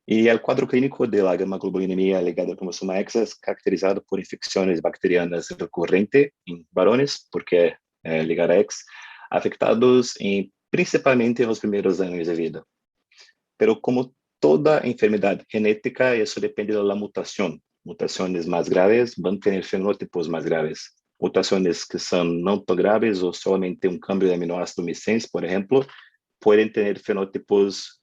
Y el cuadro clínico de la gamma-globulinemia ligada al cromosoma X es caracterizado por infecciones bacterianas recurrentes en varones, porque ligada a X, afectados principalmente en los primeros años de vida. Pero como toda enfermedad genética, eso depende de la mutación. Mutaciones más graves van a tener fenótipos más graves. Mutaciones que son no tan graves o solamente un cambio de aminoácido missense, por ejemplo, pueden tener fenótipos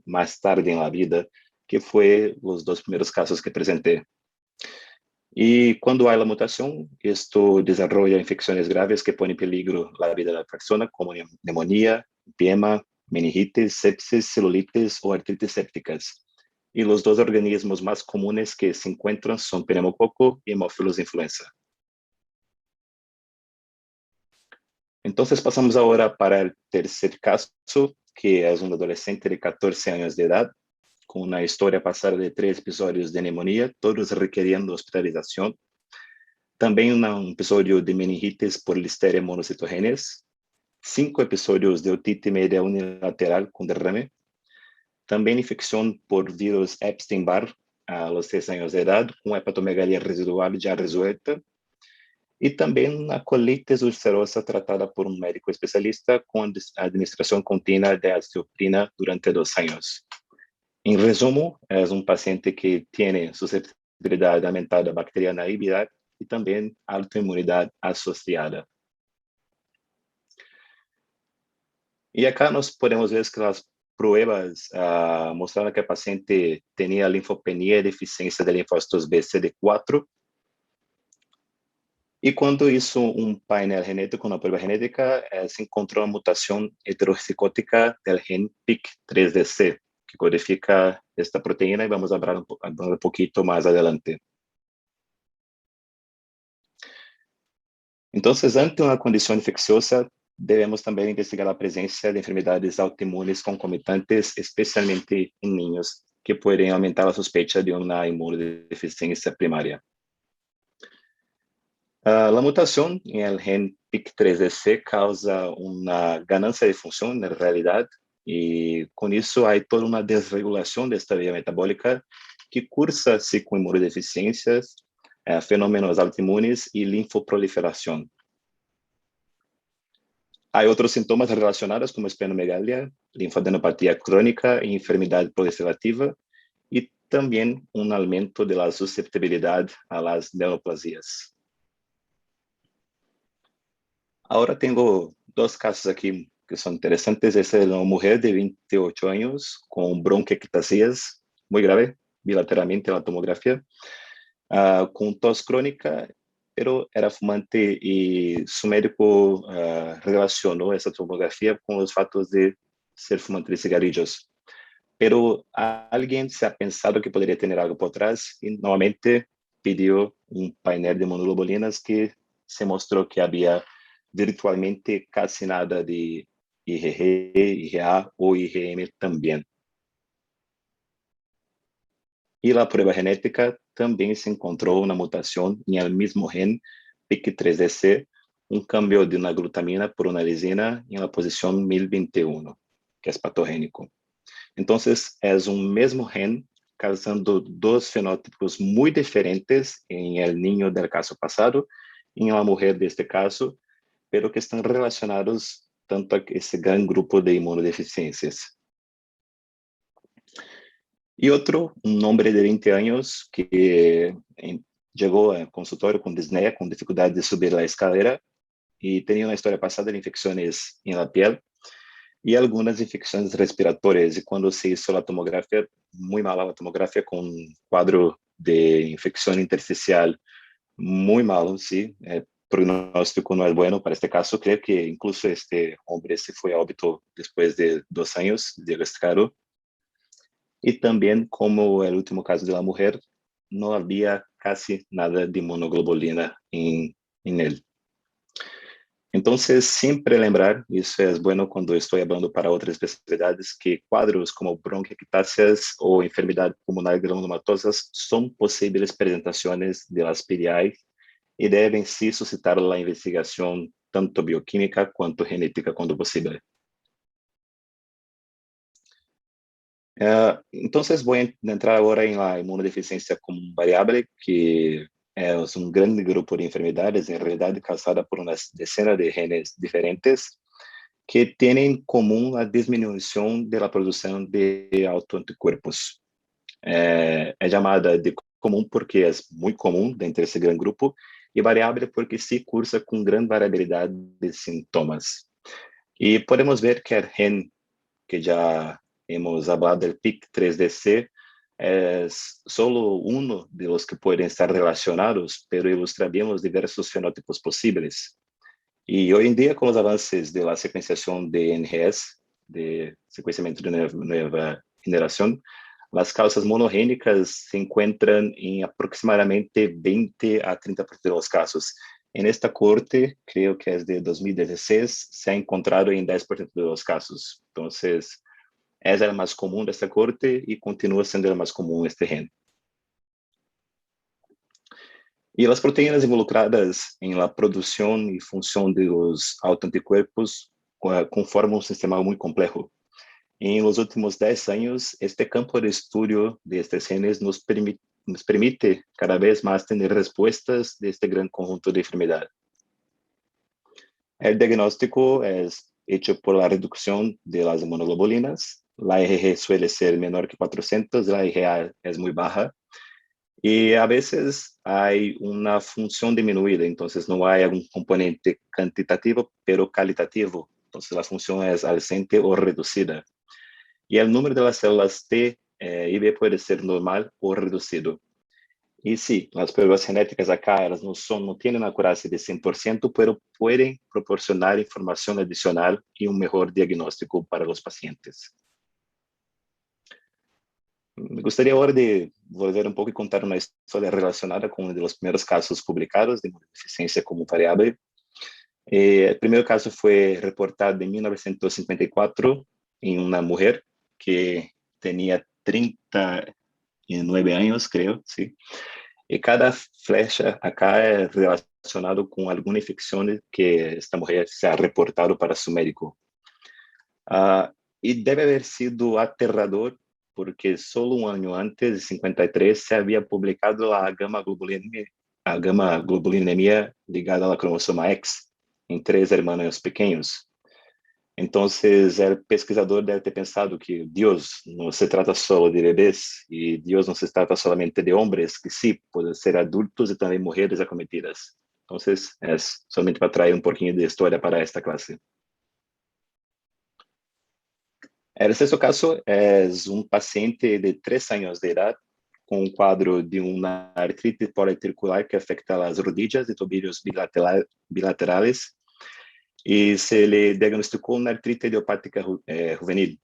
más tarde en la vida, que fue los 2 primeros casos que presenté. Y cuando hay la mutación, esto desarrolla infecciones graves que ponen en peligro la vida de la persona, como neumonía, empiema, meningitis, sepsis, celulitis o artritis sépticas. Y los 2 organismos más comunes que se encuentran son pneumococo y Haemophilus influenza. Entonces pasamos ahora para el tercer caso, que es un adolescente de 14 años de edad, con una historia pasada de 3 episodios de neumonía, todos requiriendo hospitalización. También un episodio de meningitis por Listeria monocytogenes, 5 episodios de otitis media unilateral con derrame, También infección por virus Epstein-Barr a los 6 años de edad, con hepatomegalia residual ya resuelta. Y también una colitis ulcerosa tratada por un médico especialista con administración continua de azathioprina durante 2 años. En resumen, es un paciente que tiene susceptibilidad aumentada bacteriana y viral y también autoinmunidad asociada. Y acá nos podemos ver que las pruebas mostraron que el paciente tenía linfopenia y deficiencia de linfocitos B CD4. Y cuando hizo un panel genético, una prueba genética, se encontró una mutación heterozigótica del gen PIK3DC, que codifica esta proteína, y vamos a hablar un poquito más adelante. Entonces, ante una condición infecciosa, debemos también investigar la presencia de enfermedades autoinmunes concomitantes, especialmente en niños, que pueden aumentar la sospecha de una inmunodeficiencia primaria. La mutación en el gen PIK3DC causa una ganancia de función en realidad, y con eso hay toda una desregulación de esta vía metabólica que cursa así con inmunodeficiencias, fenómenos autoinmunes y linfoproliferación. Hay otros síntomas relacionados como esplenomegalia, linfadenopatía crónica y enfermedad proliferativa, y también un aumento de la susceptibilidad a las neoplasias. Ahora tengo 2 casos aquí que son interesantes. Esta es una mujer de 28 años con bronquiectasias muy grave, bilateralmente en la tomografía, con tos crónica, pero era fumante y su médico relacionó esa tomografía con los fatos de ser fumante de cigarrillos. Pero alguien se ha pensado que podría tener algo por atrás y nuevamente pidió un panel de inmunoglobulinas que se mostró que había virtualmente casi nada de IgG, IgA o IgM también. Y la prueba genética también se encontró una mutación en el mismo gen PIK3DC, un cambio de una glutamina por una lisina en la posición 1021, que es patogénico. Entonces, es un mismo gen causando 2 fenotipos muy diferentes en el niño del caso pasado y en la mujer de este caso, pero que están relacionados tanto a ese gran grupo de inmunodeficiencias. Y otro, un hombre de 20 años que llegó al consultorio con disnea, con dificultad de subir la escalera, y tenía una historia pasada de infecciones en la piel y algunas infecciones respiratorias. Y cuando se hizo la tomografía, muy mala la tomografía, con un cuadro de infección intersticial muy malo, sí. Pronóstico no es bueno para este caso. Creo que incluso este hombre se fue a óbito después de 2 años diagnosticado. Y también, como el último caso de la mujer, no había casi nada de inmunoglobulina en él. Entonces, siempre lembrar, eso es bueno cuando estoy hablando para otras especialidades, que cuadros como bronquiectasias o enfermedad pulmonar granulomatosas son posibles presentaciones de las PDI y deben sí suscitar la investigación tanto bioquímica cuanto genética cuando posible. Entonces voy a entrar ahora en la inmunodeficiencia común variable, que es un gran grupo de enfermedades, en realidad causada por una decena de genes diferentes que tienen en común la disminución de la producción de autoanticuerpos. Es llamada de común porque es muy común dentro de ese gran grupo, y variable porque sí cursa con gran variabilidad de síntomas. Y podemos ver que el gen que ya hemos hablado del PIK3DC es solo uno de los que pueden estar relacionados, pero ilustraríamos diversos fenotipos posibles. Y hoy en día, con los avances de la secuenciación de NGS, de secuenciamiento de nueva generación, las causas monogénicas se encuentran en aproximadamente 20 a 30% de los casos. En esta corte, creo que es de 2016, se ha encontrado en 10% de los casos. Entonces, es el más común de esta corte y continúa siendo el más común este gen. Y las proteínas involucradas en la producción y función de los autoanticuerpos conforman un sistema muy complejo. En los últimos 10 años, este campo de estudio de estos genes nos permite cada vez más tener respuestas de este gran conjunto de enfermedad. El diagnóstico es hecho por la reducción de las inmunoglobulinas. La IgG suele ser menor que 400, la IgA es muy baja. Y a veces hay una función disminuida, entonces no hay algún componente cuantitativo, pero calitativo. Entonces la función es ausente o reducida. Y el número de las células T y B puede ser normal o reducido. Y sí, las pruebas genéticas acá, elas no tienen acurácia de 100%, pero pueden proporcionar información adicional y un mejor diagnóstico para los pacientes. Me gustaría ahora de volver un poco y contar una historia relacionada con uno de los primeros casos publicados de inmunodeficiencia como variable. El primer caso fue reportado en 1954 en una mujer que tenía 39 años, creo, sí. Y cada flecha acá es relacionado con alguna infección que esta mujer se ha reportado para su médico. Y debe haber sido aterrador porque solo un año antes, de 53, se había publicado la gamma globulinemia ligada a la cromosoma X en 3 hermanos pequeños. Entonces, el pesquisador debe ter pensado que Dios no se trata solo de bebés y Dios no se trata solamente de hombres, que sí, pueden ser adultos y también mujeres acometidas. Entonces, es solamente para traer un poquito de historia para esta clase. El sexto caso es un paciente de 3 años de edad con un cuadro de una artritis poliarticular que afecta las rodillas y tobillos bilaterales y se le diagnosticó una artritis idiopática juvenil.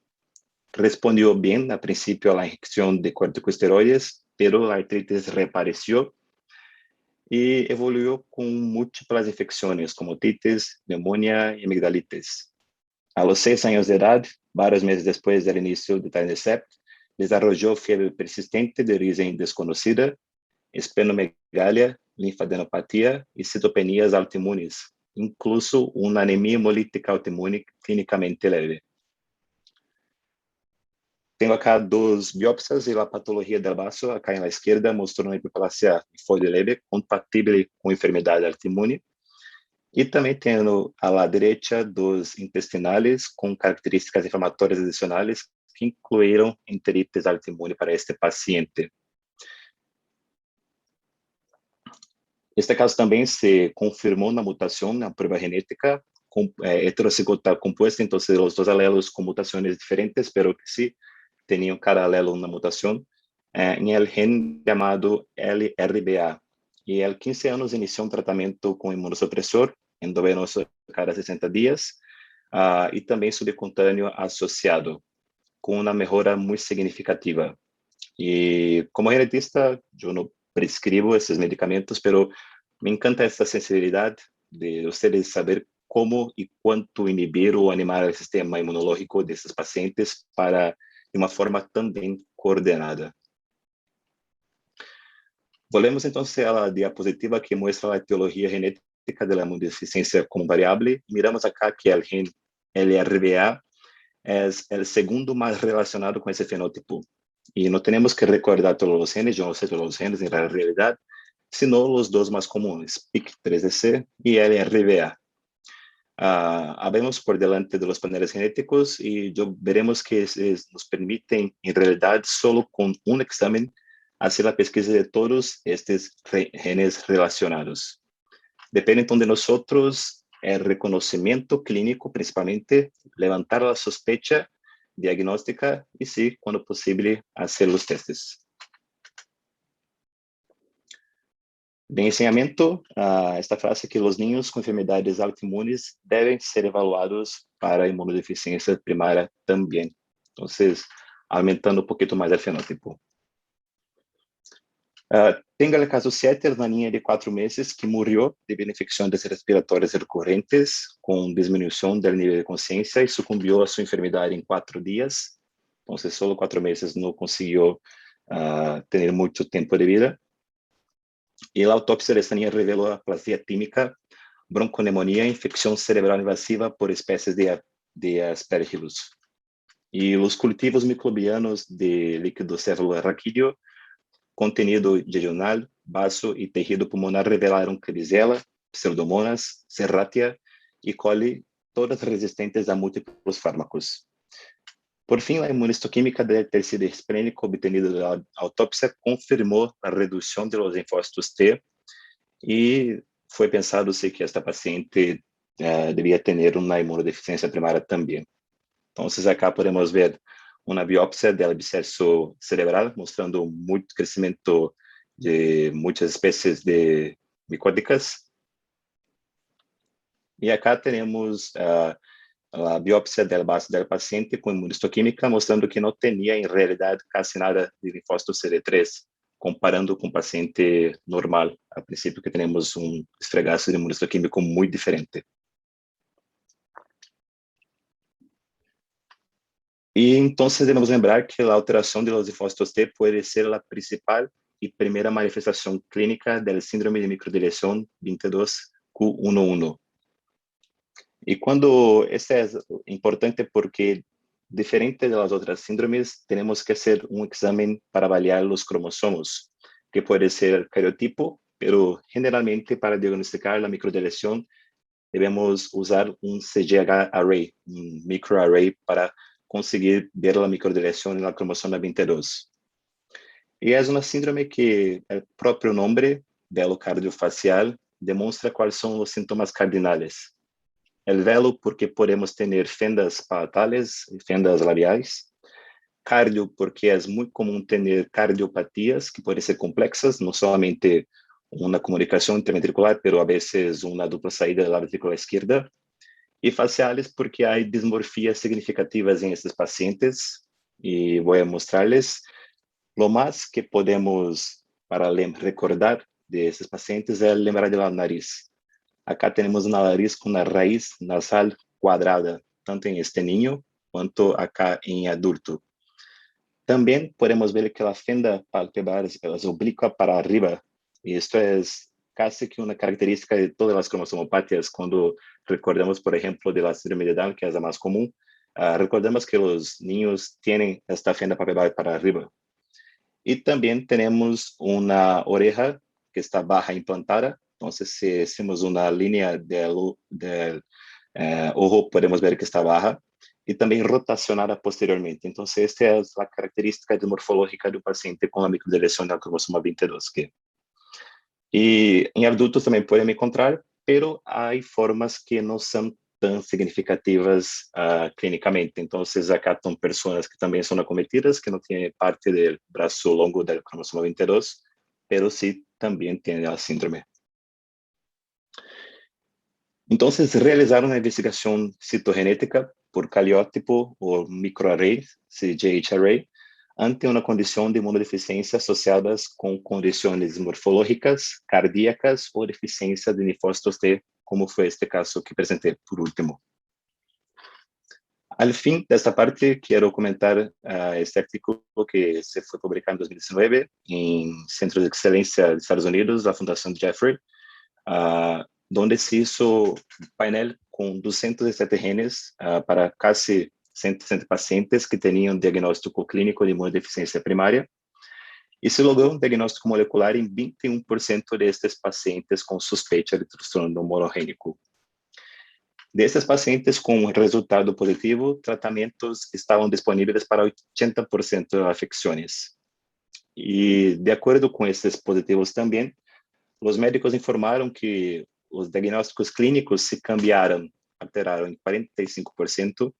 Respondió bien al principio a la inyección de corticosteroides, pero la artritis reapareció y evoluyó con múltiples infecciones como otitis, neumonía y amigdalitis. A los 6 años de edad, varios meses después del inicio de Etanercept, desarrolló fiebre persistente de origen desconocida, esplenomegalia, linfadenopatía y citopenías autoinmunes, incluso una anemia hemolítica autoinmune clínicamente leve. Tengo acá 2 biopsias y la patología del vaso. Acá en la izquierda mostró una hiperplasia linfoide leve compatible con enfermedad autoinmune. Y también tengo a la derecha 2 intestinales con características inflamatorias adicionales que incluyeron enteritis autoinmune para este paciente. Este caso también se confirmó una mutación en la prueba genética heterocigota compuesta, entonces los 2 alelos con mutaciones diferentes, pero que sí tenían cada alelo una mutación en el gen llamado LRBA. Y a 15 años inició un tratamiento con inmunosupresor endovenoso cada 60 días y también subcutáneo asociado, con una mejora muy significativa. Y como genetista, yo no prescribo estos medicamentos, pero me encanta esta sensibilidad de ustedes saber cómo y cuánto inhibir o animar el sistema inmunológico de estos pacientes para de una forma también coordinada. Volvemos entonces a la diapositiva que muestra la etiología genética de la inmunodeficiencia como variable. Miramos acá que el gen LRBA es el segundo más relacionado con ese fenótipo. Y no tenemos que recordar todos los genes, yo no sé todos los genes en la realidad, sino los 2 más comunes, PIK3DC y LRBA. Habemos por delante de los paneles genéticos y veremos que nos permiten, en realidad, solo con un examen, hacer la pesquisa de todos estos genes relacionados. Depende de nosotros el reconocimiento clínico, principalmente, levantar la sospecha diagnóstica y, sí, cuando posible, hacer los testes. De enseñamiento, esta frase que los niños con enfermedades autoinmunes deben ser evaluados para inmunodeficiencia primaria también. Entonces, aumentando un poquito más el fenótipo. Tengo el caso 7, una niña de 4 meses que murió debido a infecciones respiratorias recurrentes con disminución del nivel de conciencia y sucumbió a su enfermedad en 4 días. Entonces, solo 4 meses no consiguió tener mucho tiempo de vida. Y la autopsia de esta niña reveló aplasia tímica, bronconeumonía, infección cerebral invasiva por especies de Aspergillus. Y los cultivos microbianos de líquido céfalo-raquídeo, contenido jejunal, vaso y tejido pulmonar revelaron Klebsiella, Pseudomonas, Serratia y coli, todas resistentes a múltiplos fármacos. Por fin, la inmunistoquímica del tecido esplénico obtenido de la autopsia confirmó la reducción de los linfocitos T y fue pensándose que esta paciente debía tener una inmunodeficiencia primaria también. Entonces, acá podemos ver una biopsia del absceso cerebral mostrando mucho crecimiento de muchas especies de micóticas. Y acá tenemos la biopsia del vaso del paciente con inmunistoquímica mostrando que no tenía en realidad casi nada de linfócito CD3, comparando con paciente normal. Al principio que tenemos un esfregazo de inmunistoquímico muy diferente. Y entonces debemos lembrar que la alteración de los linfocitos T puede ser la principal y primera manifestación clínica del síndrome de microdeleción 22q11. Y cuando este es importante porque, diferente de las otras síndromes, tenemos que hacer un examen para avaliar los cromosomos, que puede ser cariotipo, pero generalmente para diagnosticar la microdeleción debemos usar un CGH array, un microarray, para conseguir ver la microdeleción en la cromosoma 22. Y es una síndrome que el propio nombre, velo cardiofacial, demuestra cuáles son los síntomas cardinales. El velo porque podemos tener fendas palatales y fendas labiais. Cardio porque es muy común tener cardiopatías que pueden ser complexas, no solamente una comunicación interventricular, pero a veces una dupla saída de la ventrícula izquierda. Y faciales porque hay dismorfías significativas en estos pacientes. Y voy a mostrarles lo más que podemos para recordar de estos pacientes es lembrar de la nariz. Acá tenemos una nariz con una raíz nasal cuadrada, tanto en este niño cuanto acá en adulto. También podemos ver que la fenda palpebral es oblicua para arriba, y esto es casi que una característica de todas las cromosomopatías. Cuando recordamos, por ejemplo, de la síndrome de Down, que es la más común, recordamos que los niños tienen esta fenda palpebral para arriba. Y también tenemos una oreja que está baja implantada. Entonces, si hacemos una línea del ojo, podemos ver que está baja y también rotacionada posteriormente. Entonces, esta es la característica morfológica del paciente con la microdeleción del cromosoma 22. Y en adultos también pueden encontrar, pero hay formas que no son tan significativas clínicamente. Entonces, acá están personas que también son acometidas, que no tienen parte del brazo longo del cromosoma 22, pero sí también tienen la síndrome. Entonces, realizar una investigación citogenética por caliótipo o microarray, CGH array, ante una condición de inmunodeficiencia asociadas con condiciones morfológicas, cardíacas o deficiencia de linfocitos T, como fue este caso que presenté por último. Al fin de esta parte, quiero comentar este artículo que se fue publicado en 2019 en Centro de Excelencia de Estados Unidos, la Fundación Jeffrey, donde se hizo un painel con 207 genes para casi 160 pacientes que tenían diagnóstico clínico de inmunodeficiencia primaria, y se logró un diagnóstico molecular en 21% de estos pacientes con sospecha de trastorno monogénico. De estos pacientes con resultado positivo, tratamientos estaban disponibles para 80% de las afecciones. Y de acuerdo con estos positivos también, los médicos informaron que los diagnósticos clínicos se cambiaron, alteraron en 45%,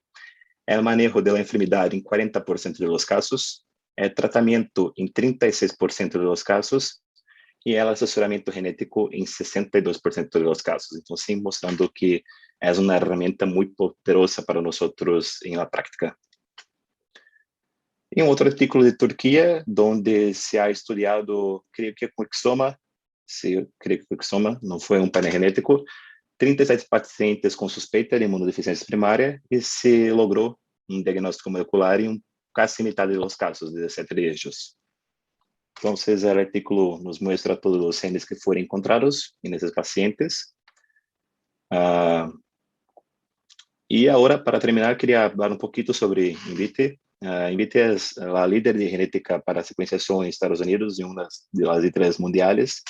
el manejo de la enfermedad en 40% de los casos, el tratamiento en 36% de los casos y el asesoramiento genético en 62% de los casos. Entonces, mostrando que es una herramienta muy poderosa para nosotros en la práctica. En otro artículo de Turquía, donde se ha estudiado, creo que Quixoma, sí, creo que Quixoma, no fue un panel genético, 37 pacientes con sospecha de inmunodeficiencia primaria y se logró un diagnóstico molecular en casi mitad de los casos, 17 de ellos. Entonces, el artículo nos muestra todos los genes que fueron encontrados en esos pacientes. Y ahora, para terminar, quería hablar un poquito sobre Invite. Invite es la líder de genética para secuenciación en Estados Unidos y una de las líderes mundiales,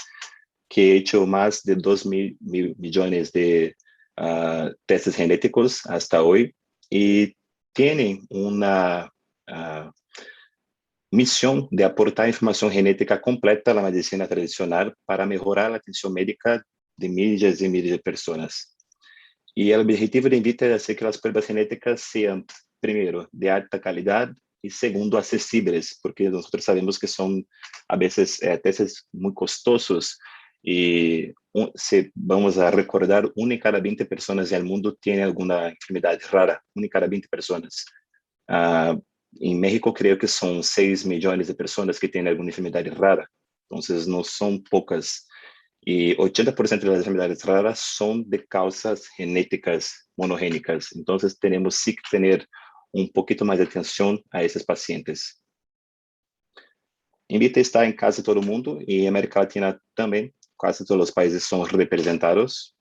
que ha hecho más de 2.000 millones de testes genéticos hasta hoy, y tiene una misión de aportar información genética completa a la medicina tradicional para mejorar la atención médica de miles y miles de personas. Y el objetivo de Invite es hacer que las pruebas genéticas sean, primero, de alta calidad y segundo, accesibles, porque nosotros sabemos que son a veces testes muy costosos y si vamos a recordar, 1 de cada 20 personas en el mundo tiene alguna enfermedad rara, 1 de cada 20 personas. En México creo que son 6 millones de personas que tienen alguna enfermedad rara, entonces no son pocas. Y 80% de las enfermedades raras son de causas genéticas monogénicas. Entonces tenemos sí que tener un poquito más de atención a esos pacientes. Invite está en casi todo el mundo y en América Latina también. Casi todos los países son representados.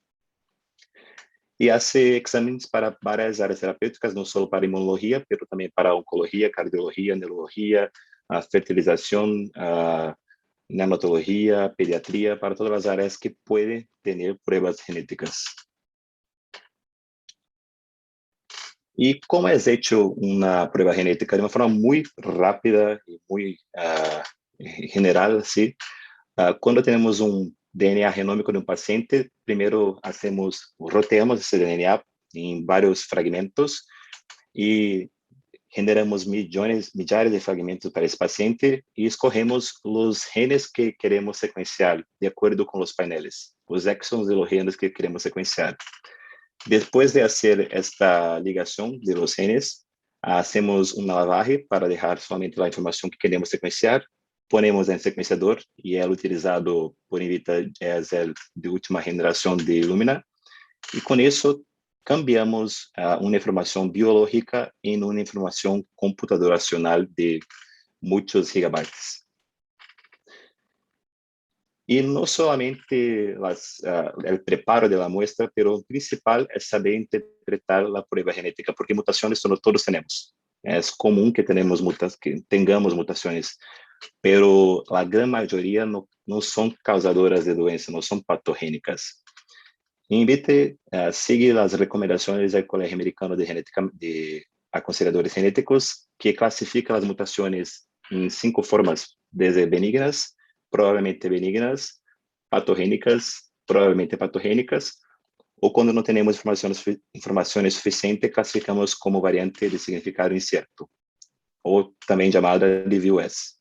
Y hace exámenes para varias áreas terapéuticas, no solo para inmunología, pero también para oncología, cardiología, neurología, fertilización, neonatología, pediatría, para todas las áreas que pueden tener pruebas genéticas. ¿Y cómo es hecho una prueba genética? De una forma muy rápida y muy general, ¿sí? Cuando tenemos un DNA genómico de un paciente, primero roteamos ese DNA en varios fragmentos y generamos millares de fragmentos para ese paciente y escogemos los genes que queremos secuenciar de acuerdo con los paneles, los exons de los genes que queremos secuenciar. Después de hacer esta ligación de los genes, hacemos un lavaje para dejar solamente la información que queremos secuenciar, ponemos en el secuenciador y el utilizado por Invite es el de última generación de Illumina, y con eso cambiamos una información biológica en una información computacional de muchos gigabytes. Y no solamente el preparo de la muestra, pero lo principal es saber interpretar la prueba genética, porque mutaciones todos tenemos. Es común que tengamos mutaciones, pero la gran mayoría no son causadoras de doença, no son patogénicas. Invite sigue las recomendaciones del Colegio Americano de Aconselhadores Genéticos, que clasifica las mutaciones en 5 formas, desde benignas, probablemente benignas, patogénicas, probablemente patogénicas, o cuando no tenemos informaciones suficientes, clasificamos como variante de significado incierto, o también llamada de VUS.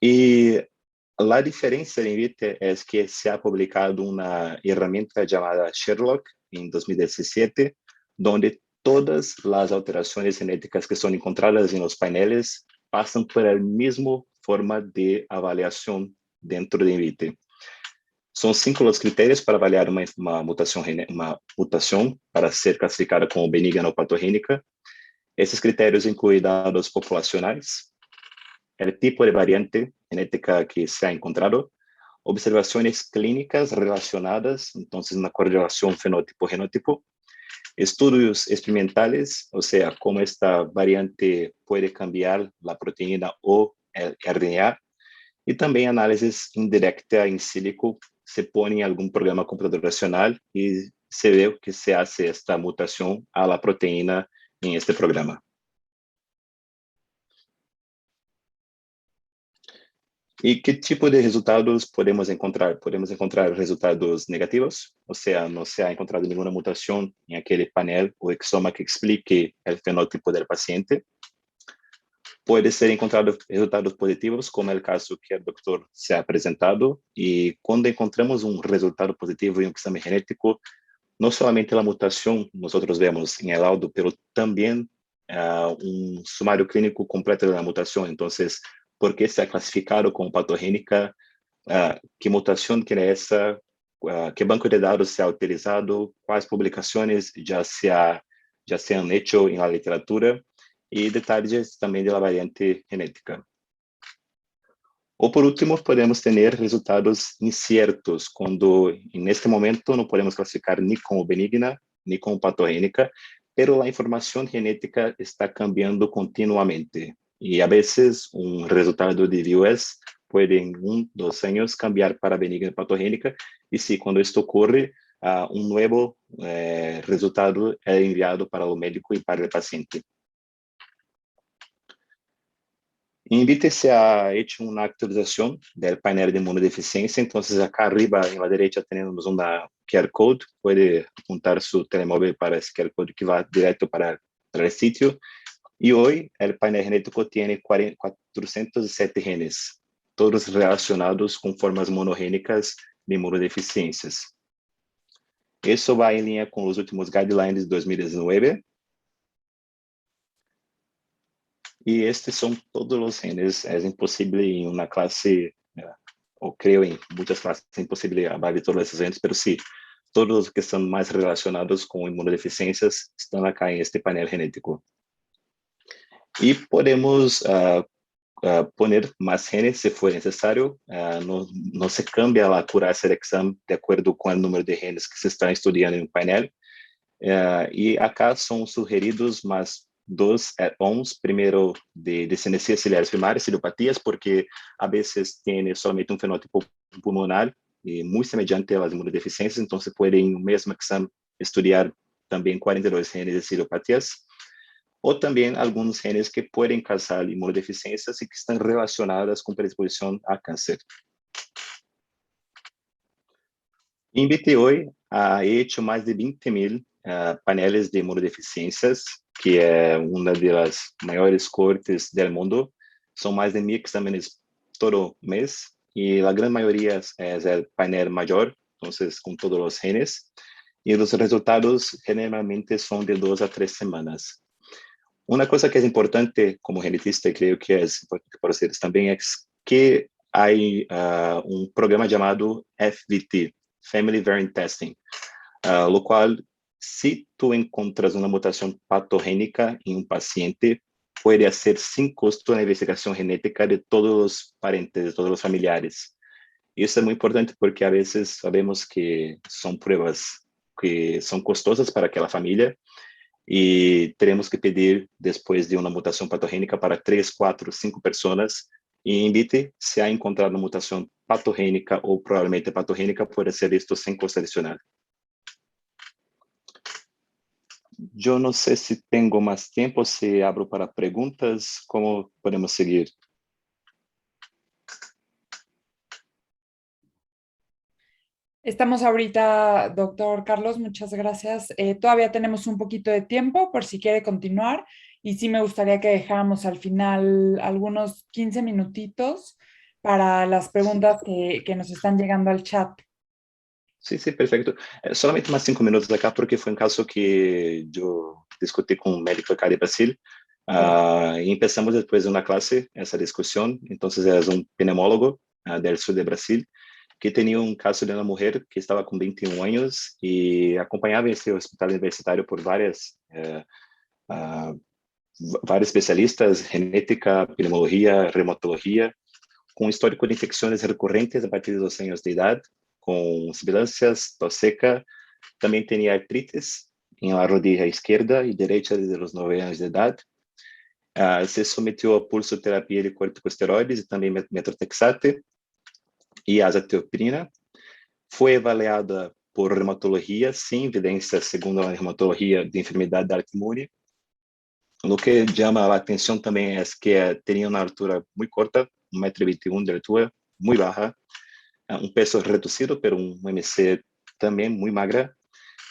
Y la diferencia de Invite es que se ha publicado una herramienta llamada Sherlock en 2017, donde todas las alteraciones genéticas que son encontradas en los paneles pasan por la misma forma de avaliación dentro de Invite. Son 5 los criterios para avaliar una mutación para ser clasificada como benigna o patogénica. Esses criterios incluyen dados populacionales, el tipo de variante genética que se ha encontrado, observaciones clínicas relacionadas, entonces una correlación fenótipo-genótipo, estudios experimentales, o sea, cómo esta variante puede cambiar la proteína o el RNA, y también análisis indirecta in silico, se pone en algún programa computacional y se ve que se hace esta mutación a la proteína en este programa. ¿Y qué tipo de resultados podemos encontrar? Podemos encontrar resultados negativos, o sea, no se ha encontrado ninguna mutación en aquel panel o exoma que explique el fenótipo del paciente. Puede ser encontrado resultados positivos, como el caso que el doctor se ha presentado, y cuando encontramos un resultado positivo en un examen genético, no solamente la mutación nosotros vemos en el laudo, pero también un sumario clínico completo de la mutación. Entonces, ¿por qué se ha clasificado como patogénica? ¿Qué mutación tiene esa? ¿Qué banco de datos se ha utilizado? ¿Cuáles publicaciones ya se han hecho en la literatura? Y detalles también de la variante genética. O por último, podemos tener resultados inciertos, cuando en este momento no podemos clasificar ni como benigna ni como patogénica, pero la información genética está cambiando continuamente. Y a veces un resultado de VUS puede en 1-2 años cambiar para benigna patogénica. Y sí, cuando esto ocurre, un nuevo resultado es enviado para el médico y para el paciente. Invite se ha hecho una actualización del panel de inmunodeficiencia. Entonces, acá arriba en la derecha tenemos una QR code. Puede apuntar su telemóvil para ese QR code que va directo para el sitio. Y hoy el panel genético tiene 407 genes, todos relacionados con formas monogénicas de inmunodeficiencias. Eso va en línea con los últimos guidelines de 2019. Y estos son todos los genes. Es imposible en una clase, o creo en muchas clases, es imposible hablar de todos esos genes, pero sí, todos los que están más relacionados con inmunodeficiencias están acá en este panel genético. Y podemos poner más genes si fuera necesario. No se cambia la accuracia del examen de acuerdo con el número de genes que se están estudiando en el panel. Y acá son sugeridos más 2 add-ons, primero de desendencias ciliares primarias, ciliopatías, porque a veces tiene solamente un fenótipo pulmonar y muy semejante a las inmunodeficiencias, entonces puede en un mismo examen estudiar también 42 genes de ciliopatías, o también algunos genes que pueden causar inmunodeficiencias y que están relacionadas con predisposición a cáncer. Invite hoy ha hecho más de 20,000 paneles de inmunodeficiencias, que es una de las mayores cortes del mundo. Son más de 1,000 exámenes todo mes y la gran mayoría es el panel mayor, entonces con todos los genes. Y los resultados generalmente son de 2 a 3 semanas. Una cosa que es importante como genetista, y creo que es importante para ustedes también, es que hay un programa llamado FVT, Family Variant Testing, lo cual, si tú encuentras una mutación patogénica en un paciente, puede hacer sin costo una investigación genética de todos los parientes, de todos los familiares. Y eso es muy importante porque a veces sabemos que son pruebas que son costosas para aquella familia y tenemos que pedir después de una mutación patogénica para 3, 4, 5 personas. Y invite, se ha encontrado una mutación patogénica o probablemente patogénica, puede ser esto sin costo adicional. Yo no sé si tengo más tiempo, si abro para preguntas, ¿cómo podemos seguir? Estamos ahorita, doctor Carlos, muchas gracias. Todavía tenemos un poquito de tiempo por si quiere continuar y sí me gustaría que dejáramos al final algunos 15 minutitos para las preguntas que nos están llegando al chat. Sí, sí, perfecto. Solamente más 5 minutos acá porque fue un caso que yo discutí con un médico acá de Brasil. Y empezamos después de una clase esa discusión. Entonces es un pneumólogo del sur de Brasil que tenía un caso de una mujer que estaba con 21 años y acompañaba este hospital universitario por varios especialistas, genética, pneumología, reumatología, con histórico de infecciones recurrentes a partir de 2 años de edad, con sibilancias, tos seca. También tenía artritis en la rodilla izquierda y derecha desde los 9 años de edad. Se sometió a pulsoterapia de corticosteroides y también metotrexate y azathioprina. Fue avaliada por reumatología sin evidencia, según la reumatología, de enfermedad de autoinmune. Lo que llama la atención también es que tenía una altura muy corta, 1,21 m de altura, muy baja, un peso reducido, pero un MC también muy magra,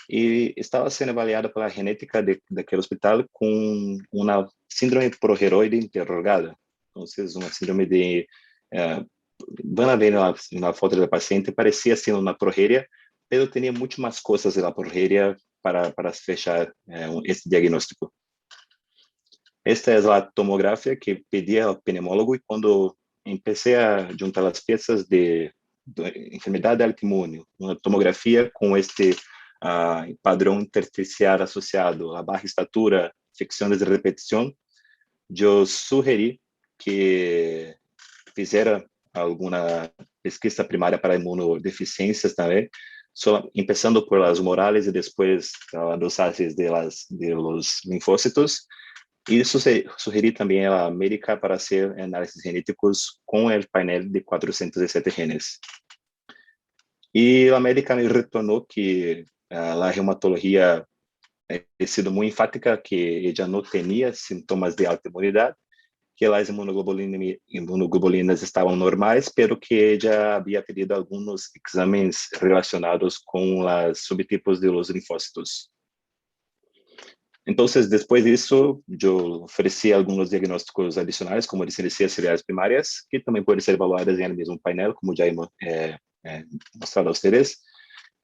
y estaba siendo avaliada por la genética de aquel hospital con una síndrome progeroide interrogada. Entonces, una síndrome de... van a ver en la foto del paciente, parecía ser una progeria, pero tenía mucho más cosas de la progeria para fechar este diagnóstico. Esta es la tomografía que pedí al pneumólogo y cuando empecé a juntar las piezas de enfermedad de autoinmune, una tomografía con este padrón intersticial asociado, a baja estatura, infecciones de repetición, yo sugerí que hiciera alguna pesquisa primária para inmunodeficiências também, empezando por las humorales y después a dosajes de los linfócitos. Y sugerí también a la América para hacer análisis genéticos con el panel de 407 genes. Y la América me retornó que la reumatología ha sido muy enfática, que ella no tenía síntomas de alta inmunidad, que las inmunoglobulinas estaban normales, pero que ella había pedido algunos exámenes relacionados con los subtipos de los linfócitos. Entonces, después de eso, yo ofrecí algunos diagnósticos adicionales, como discenesia cereais primarias, que también pueden ser evaluadas en el mismo panel, como ya hemos mostrado a ustedes.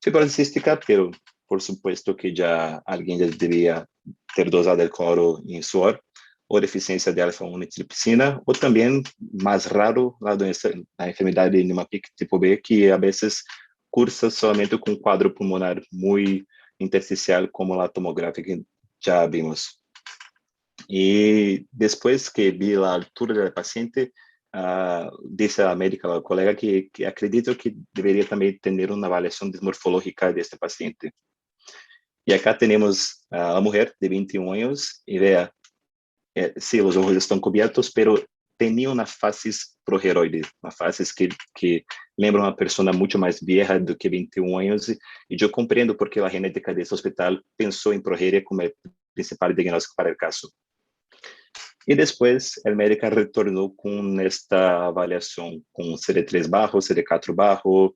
Fibrosis cística, pero por supuesto que ya alguien ya debía ter dosado el cloro en suor, o deficiencia de alfa-1-antitripsina, o también, más raro, la enfermedad de Niemann-Pick tipo B, que a veces cursa solamente con un cuadro pulmonar muy intersticial, como la tomografía que ya vimos. Y después que vi la altura del paciente, dice a médica, la colega, que acredito que debería también tener una avaliación dismorfológica de este paciente. Y acá tenemos a la mujer de 21 años, y vea, sí, los ojos están cubiertos, pero tenía una facies progeroide, una facies que lembra una persona mucho más vieja do que 21 años, y yo comprendo por qué la genética de este hospital pensó en progeria como el principal diagnóstico para el caso. Y después el médico retornó con esta avaliación con CD3 bajo, CD4 bajo,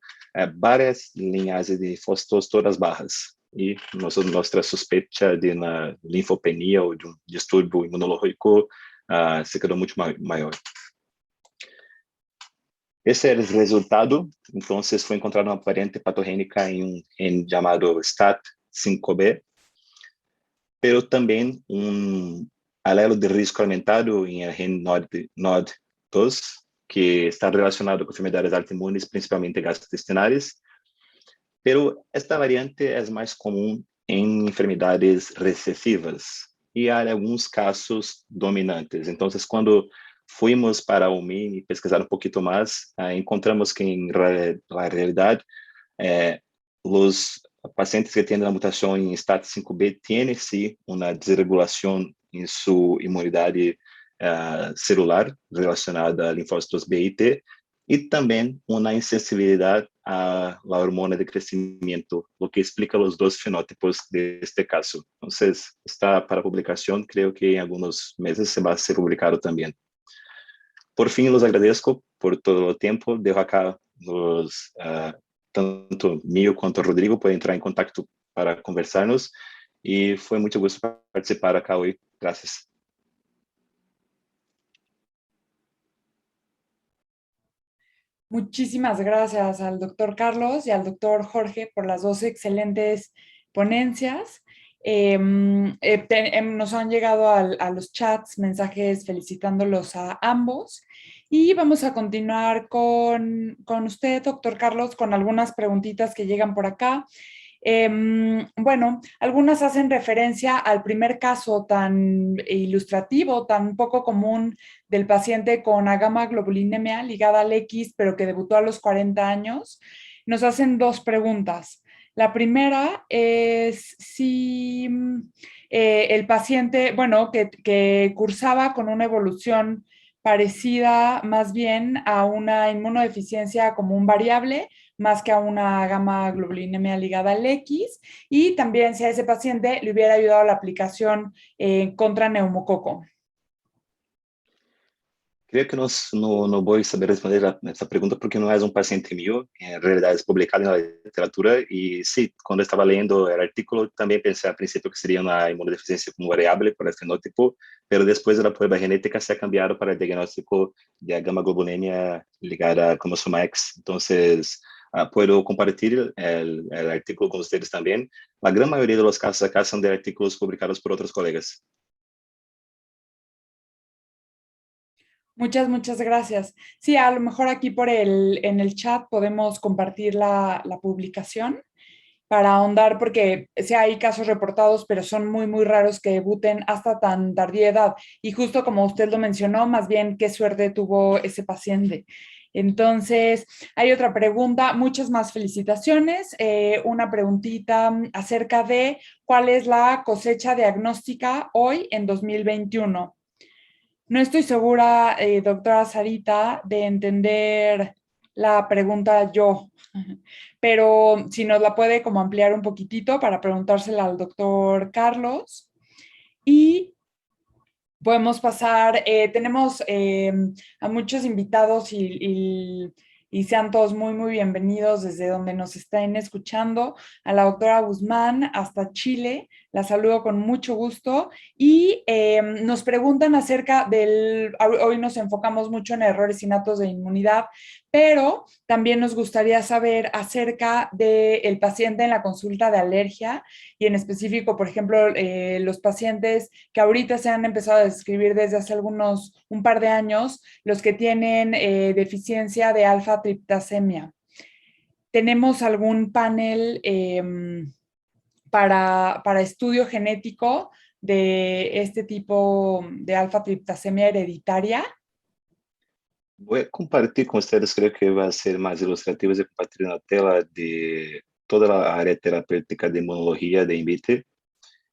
varias líneas de linfócitos todas bajas. Y nuestra sospecha de una linfopenia o de un disturbio inmunológico se quedó mucho mayor. Ese es el resultado. Entonces fue encontrada una variante patogénica en un gen llamado STAT5B, pero también un alelo de risco aumentado en el gen NOD2, que está relacionado con enfermedades autoinmunes, principalmente gastrointestinales. Pero esta variante es más común en enfermedades recesivas y hay algunos casos dominantes. Entonces, cuando fuimos para UMI y pesquisar un poquito más, encontramos que en la realidad los pacientes que tienen la mutación en STAT5B tienen sí una desregulación en su inmunidad celular relacionada a linfócitos B y T, y también una insensibilidad a la hormona de crecimiento, lo que explica los dos fenotipos de este caso. Entonces, está para publicación, creo que en algunos meses se va a ser publicado también. Por fin, los agradezco por todo el tiempo. Dejo acá tanto mío quanto Rodrigo pueden entrar en contacto para conversarnos, y fue mucho gusto participar acá hoy. Gracias. Muchísimas gracias al doctor Carlos y al doctor Jorge por las dos excelentes ponencias. Nos han llegado a los chats mensajes felicitándolos a ambos, y vamos a continuar con usted, doctor Carlos, con algunas preguntitas que llegan por acá. Bueno, algunas hacen referencia al primer caso tan ilustrativo, tan poco común del paciente con agamaglobulinemia ligada al X, pero que debutó a los 40 años. Nos hacen dos preguntas. La primera es si el paciente, bueno, que cursaba con una evolución parecida más bien a una inmunodeficiencia común variable, más que a una gamma globulinemia ligada al X, y también si a ese paciente le hubiera ayudado la aplicación contra neumococo. Creo que no voy a saber responder essa pergunta porque no es un paciente mío, en realidad es publicado en la literatura, y sí, cuando estaba leyendo el artículo también pensé al principio que sería una inmunodeficiencia como variable por el fenótipo, pero después de la prueba genética se ha cambiado para el diagnóstico de gamma-globulinemia ligada al cromosoma X. Entonces, puedo compartir el artículo con ustedes también. La gran mayoría de los casos acá son de artículos publicados por otros colegas. Muchas gracias. Sí, a lo mejor aquí en el chat podemos compartir la publicación para ahondar, porque sí hay casos reportados, pero son muy raros que debuten hasta tan tardía edad. Y justo como usted lo mencionó, más bien qué suerte tuvo ese paciente. Entonces, hay otra pregunta, muchas más felicitaciones. Una preguntita acerca de cuál es la cosecha diagnóstica hoy en 2021. No estoy segura, doctora Sarita, de entender la pregunta yo, pero si nos la puede como ampliar un poquitito para preguntársela al doctor Carlos. Y podemos pasar, tenemos a muchos invitados y sean todos muy, muy bienvenidos desde donde nos estén escuchando. A la doctora Guzmán hasta Chile, la saludo con mucho gusto. Y nos preguntan acerca hoy nos enfocamos mucho en errores innatos de inmunidad, pero también nos gustaría saber acerca del paciente en la consulta de alergia y en específico, por ejemplo, los pacientes que ahorita se han empezado a describir desde hace un par de años, los que tienen deficiencia de alfa-triptasemia. ¿Tenemos algún panel para estudio genético de este tipo de alfa-triptasemia hereditaria? Voy a compartir con ustedes, creo que va a ser más ilustrativo de compartir una tela de toda la área terapéutica de inmunología de INVITE.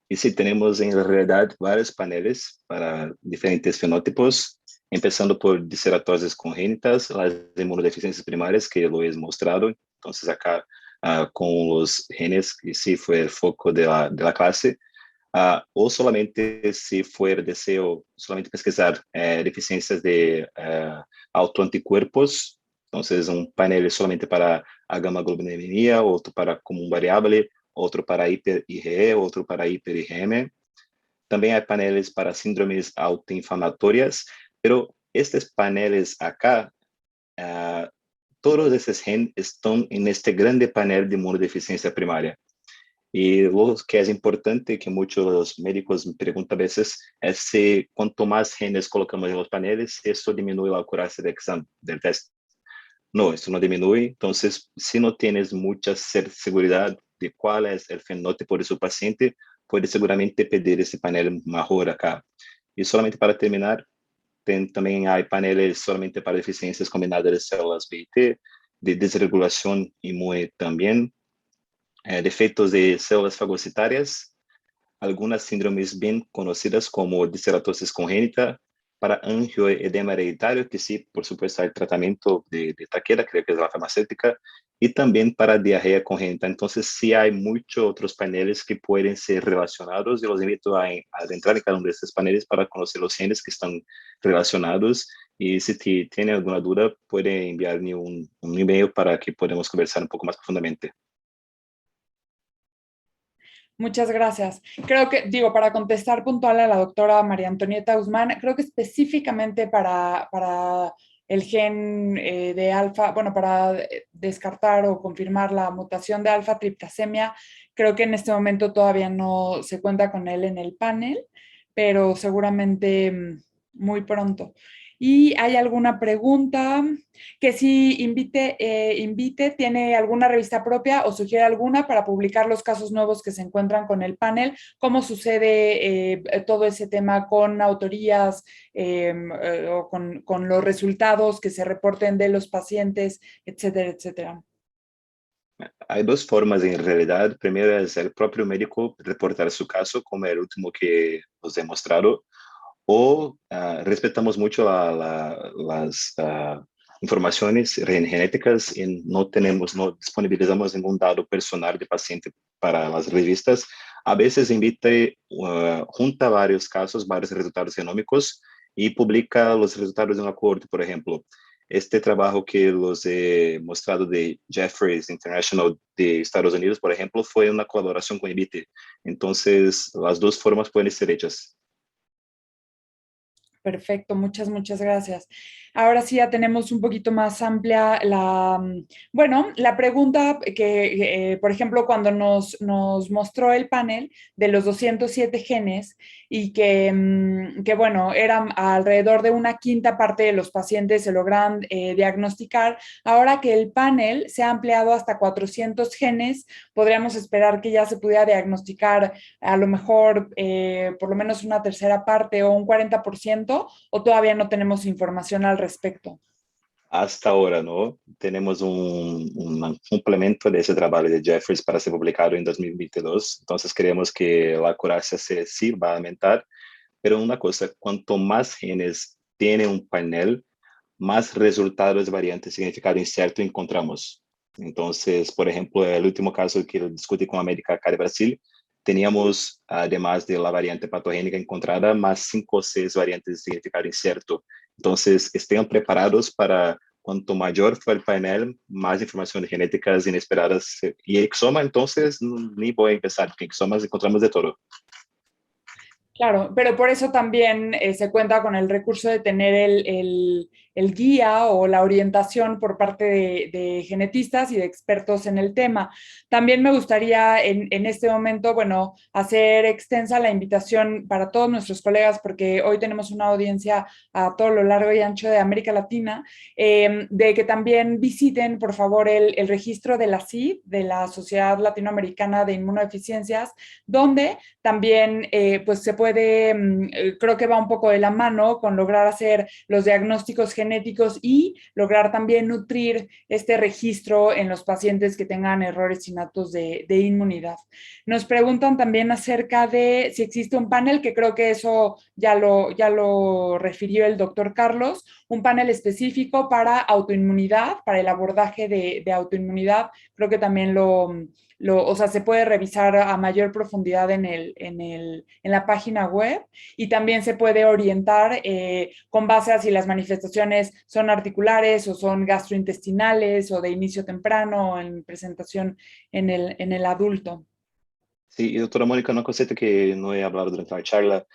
Y sí, tenemos en realidad varios paneles para diferentes fenotipos, empezando por disceratoses congénitas, las inmunodeficiencias primarias que lo he mostrado. Entonces acá con los genes, que sí fue el foco de la clase, o solamente si fuera deseo solamente pesquisar deficiencias de autoanticuerpos, entonces un panel solamente para a gamma-globulinemia, otro para común variable, outro para hiper-IgE, outro para hiper-IgM. Também há paneles para síndromes autoinflamatórias, pero estes paneles acá, todos esses genes estão neste grande panel de imunodeficiência primária. E o que é importante, que muitos médicos me perguntam a vezes, é se quanto mais genes colocamos nos paneles, isso diminui a acurácia do exame, do teste. Não, isso não diminui. Então, se não tienes muita segurança de qual é o fenótipo de seu paciente, pode seguramente pedir esse painel mejor acá. E solamente para terminar, também há paneles solamente para deficiências combinadas de células B e T, de desregulação imune também, defeitos de células fagocitárias, algumas síndromes bem conhecidas como disceratosis congênita, para angioedema hereditário, que sí, por supuesto, hay tratamiento de taquera, creo que es la farmacéutica, y también para diarrea congénita. Entonces, sí hay muchos otros paneles que pueden ser relacionados, y los invito a entrar en cada uno de estos paneles para conocer los genes que están relacionados, y si tienen alguna duda, pueden enviarme un email para que podamos conversar un poco más profundamente. Muchas gracias. Creo que, para contestar puntual a la doctora María Antonieta Guzmán, creo que específicamente para el gen de alfa, bueno, para descartar o confirmar la mutación de alfa-triptasemia, creo que en este momento todavía no se cuenta con él en el panel, pero seguramente muy pronto. ¿Y hay alguna pregunta? Que si Invite tiene alguna revista propia o sugiere alguna para publicar los casos nuevos que se encuentran con el panel. ¿Cómo sucede todo ese tema con autorías o con los resultados que se reporten de los pacientes, etcétera, etcétera? Hay dos formas en realidad. Primero es el propio médico reportar su caso, como el último que os he mostrado, o respetamos mucho las informaciones genéticas y no disponibilizamos ningún dado personal de paciente para las revistas. A veces Invite junta varios casos, varios resultados genómicos y publica los resultados de una cohorte, por ejemplo. Este trabajo que los he mostrado de Jefferies International de Estados Unidos, por ejemplo, fue una colaboración con Invite. Entonces, las dos formas pueden ser hechas. Perfecto, muchas gracias. Ahora sí ya tenemos un poquito más amplia la pregunta que, por ejemplo, cuando nos mostró el panel de los 207 genes y que bueno, eran alrededor de una quinta parte de los pacientes se logran diagnosticar. Ahora que el panel se ha ampliado hasta 400 genes, podríamos esperar que ya se pudiera diagnosticar a lo mejor por lo menos una tercera parte o un 40%, o todavía no tenemos información al respecto. hasta ahora, ¿no? Tenemos un complemento de ese trabajo de Jeffries para ser publicado en 2022. Entonces, creemos que la acurácia sí va a aumentar. Pero una cosa, cuanto más genes tiene un panel, más resultados de variantes de significado incierto encontramos. Entonces, por ejemplo, el último caso que discutí con América acá de Brasil, teníamos, además de la variante patogénica encontrada, más 5 o 6 variantes de significado incierto. Entonces, estén preparados para cuanto mayor fue el panel, más informaciones genéticas inesperadas. Y exoma, entonces, ni voy a empezar, porque exomas encontramos de todo. Claro, pero por eso también se cuenta con el recurso de tener el guía o la orientación por parte de genetistas y de expertos en el tema. También me gustaría en este momento, bueno, hacer extensa la invitación para todos nuestros colegas, porque hoy tenemos una audiencia a todo lo largo y ancho de América Latina, de que también visiten, por favor, el registro de la CID, de la Sociedad Latinoamericana de Inmunodeficiencias, donde también pues se puede, creo que va un poco de la mano con lograr hacer los diagnósticos genéticos y lograr también nutrir este registro en los pacientes que tengan errores innatos de inmunidad. Nos preguntan también acerca de si existe un panel, que creo que eso ya lo refirió el doctor Carlos, un panel específico para autoinmunidad, para el abordaje de autoinmunidad. Creo que también o sea, se puede revisar a mayor profundidad en la página web y también se puede orientar con base a si las manifestaciones son articulares o son gastrointestinales o de inicio temprano o en presentación en el adulto. Sí, y doctora Mónica, una cosita que no he hablado durante la charla,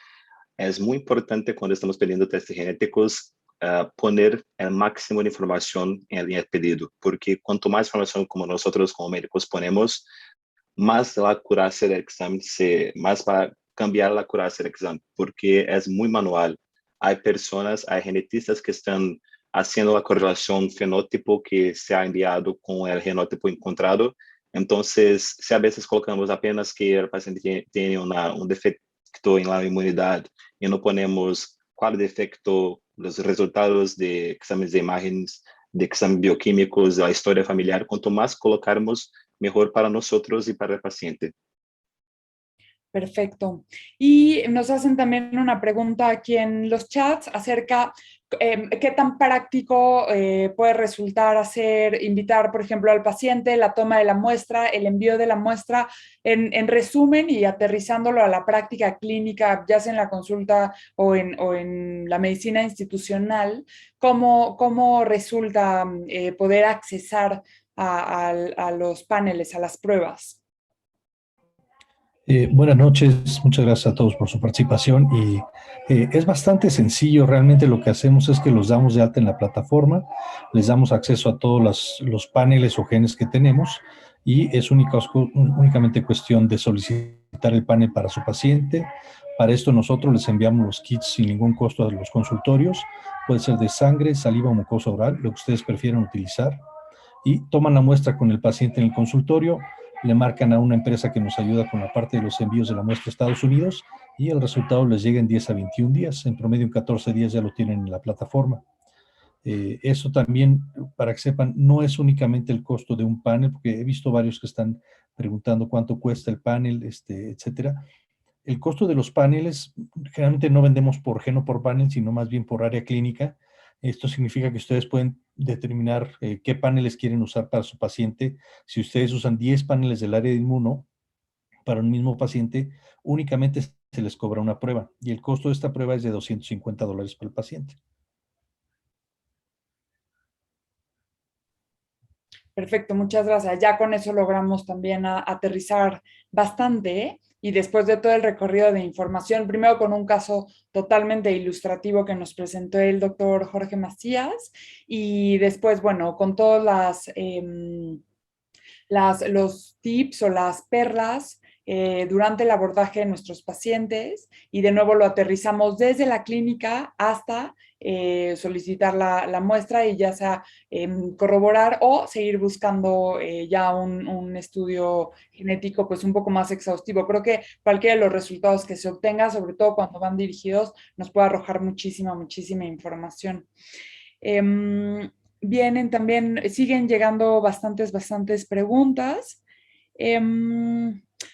es muy importante cuando estamos pidiendo testes genéticos poner el máximo de información en el pedido, porque cuanto más información como nosotros como médicos ponemos, más la acurácia del examen, más va a cambiar la acurácia del examen, porque es muy manual. Hay personas, hay genetistas que están haciendo la correlación fenótipo que se ha enviado con el genótipo encontrado. Entonces, si a veces colocamos apenas que el paciente tiene un defecto en la inmunidad y no ponemos cuál defecto, los resultados de exámenes de imágenes, de exámenes bioquímicos, la historia familiar, cuanto más colocarmos, mejor para nosotros y para el paciente. Perfecto. Y nos hacen también una pregunta aquí en los chats acerca qué tan práctico puede resultar invitar, por ejemplo, al paciente la toma de la muestra, el envío de la muestra, en resumen y aterrizándolo a la práctica clínica, ya sea en la consulta o en la medicina institucional, cómo resulta poder accesar a los paneles, a las pruebas. Buenas noches, muchas gracias a todos por su participación y es bastante sencillo, realmente lo que hacemos es que los damos de alta en la plataforma, les damos acceso a todos los paneles o genes que tenemos y es únicamente cuestión de solicitar el panel para su paciente. Para esto nosotros les enviamos los kits sin ningún costo a los consultorios, puede ser de sangre, saliva o mucosa oral, lo que ustedes prefieran utilizar, y toman la muestra con el paciente en el consultorio, le marcan a una empresa que nos ayuda con la parte de los envíos de la muestra a Estados Unidos y el resultado les llega en 10 a 21 días. En promedio en 14 días ya lo tienen en la plataforma. Eso también, para que sepan, no es únicamente el costo de un panel, porque he visto varios que están preguntando cuánto cuesta el panel, etcétera. El costo de los paneles, generalmente no vendemos por gen o por panel, sino más bien por área clínica. Esto significa que ustedes pueden determinar qué paneles quieren usar para su paciente. Si ustedes usan 10 paneles del área de inmuno para un mismo paciente, únicamente se les cobra una prueba y el costo de esta prueba es de $250 para el paciente. Perfecto, muchas gracias. Ya con eso logramos también aterrizar bastante y después de todo el recorrido de información, primero con un caso totalmente ilustrativo que nos presentó el doctor Jorge Macías y después, bueno, con todos los tips o las perlas durante el abordaje de nuestros pacientes y de nuevo lo aterrizamos desde la clínica hasta solicitar la muestra y ya sea corroborar o seguir buscando ya un estudio genético pues un poco más exhaustivo. Creo que cualquiera de los resultados que se obtenga, sobre todo cuando van dirigidos, nos puede arrojar muchísima información. vienen también, siguen llegando bastantes preguntas.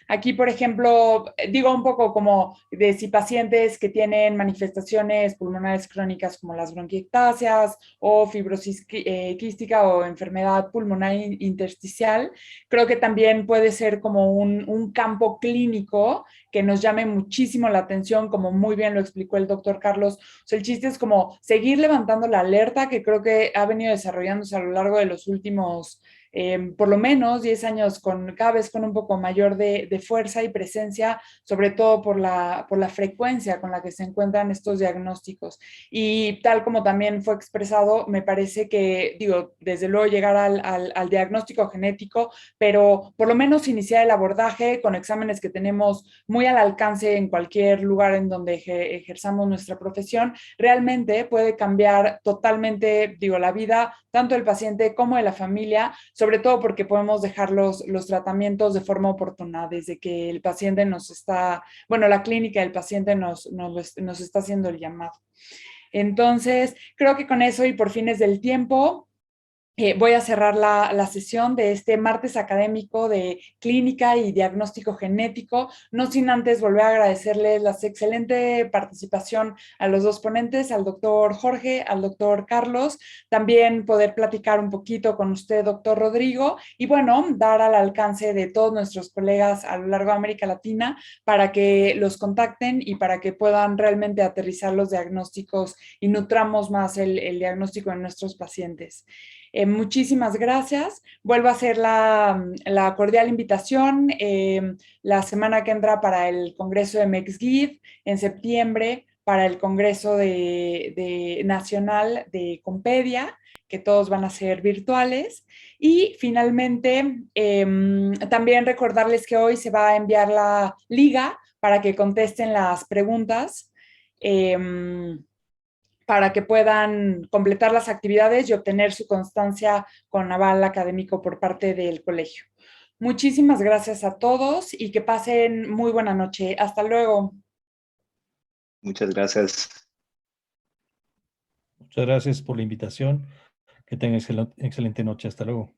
Aquí, por ejemplo, digo un poco como de si pacientes que tienen manifestaciones pulmonares crónicas como las bronquiectasias o fibrosis quística o enfermedad pulmonar intersticial, creo que también puede ser como un campo clínico que nos llame muchísimo la atención, como muy bien lo explicó el doctor Carlos. O sea, el chiste es como seguir levantando la alerta que creo que ha venido desarrollándose a lo largo de los últimos por lo menos 10 años, cada vez con un poco mayor de fuerza y presencia, sobre todo por la frecuencia con la que se encuentran estos diagnósticos. Y tal como también fue expresado, me parece que, digo, desde luego llegar al diagnóstico genético, pero por lo menos iniciar el abordaje con exámenes que tenemos muy al alcance en cualquier lugar en donde ejerzamos nuestra profesión, realmente puede cambiar totalmente, digo, la vida tanto del paciente como de la familia, sobre todo porque podemos dejar los tratamientos de forma oportuna, desde que el paciente la clínica del paciente nos está haciendo el llamado. Entonces, creo que con eso y por fines del tiempo, voy a cerrar la sesión de este martes académico de clínica y diagnóstico genético, no sin antes volver a agradecerles la excelente participación a los dos ponentes, al doctor Jorge, al doctor Carlos, también poder platicar un poquito con usted, doctor Rodrigo, y bueno, dar al alcance de todos nuestros colegas a lo largo de América Latina para que los contacten y para que puedan realmente aterrizar los diagnósticos y nutramos más el diagnóstico de nuestros pacientes. Muchísimas gracias. Vuelvo a hacer la cordial invitación la semana que entra para el Congreso de MEXGID, en septiembre para el Congreso Nacional de Compedia, que todos van a ser virtuales. Y finalmente, también recordarles que hoy se va a enviar la liga para que contesten las preguntas. Para que puedan completar las actividades y obtener su constancia con aval académico por parte del colegio. Muchísimas gracias a todos y que pasen muy buena noche. Hasta luego. Muchas gracias. Muchas gracias por la invitación. Que tengan excelente noche. Hasta luego.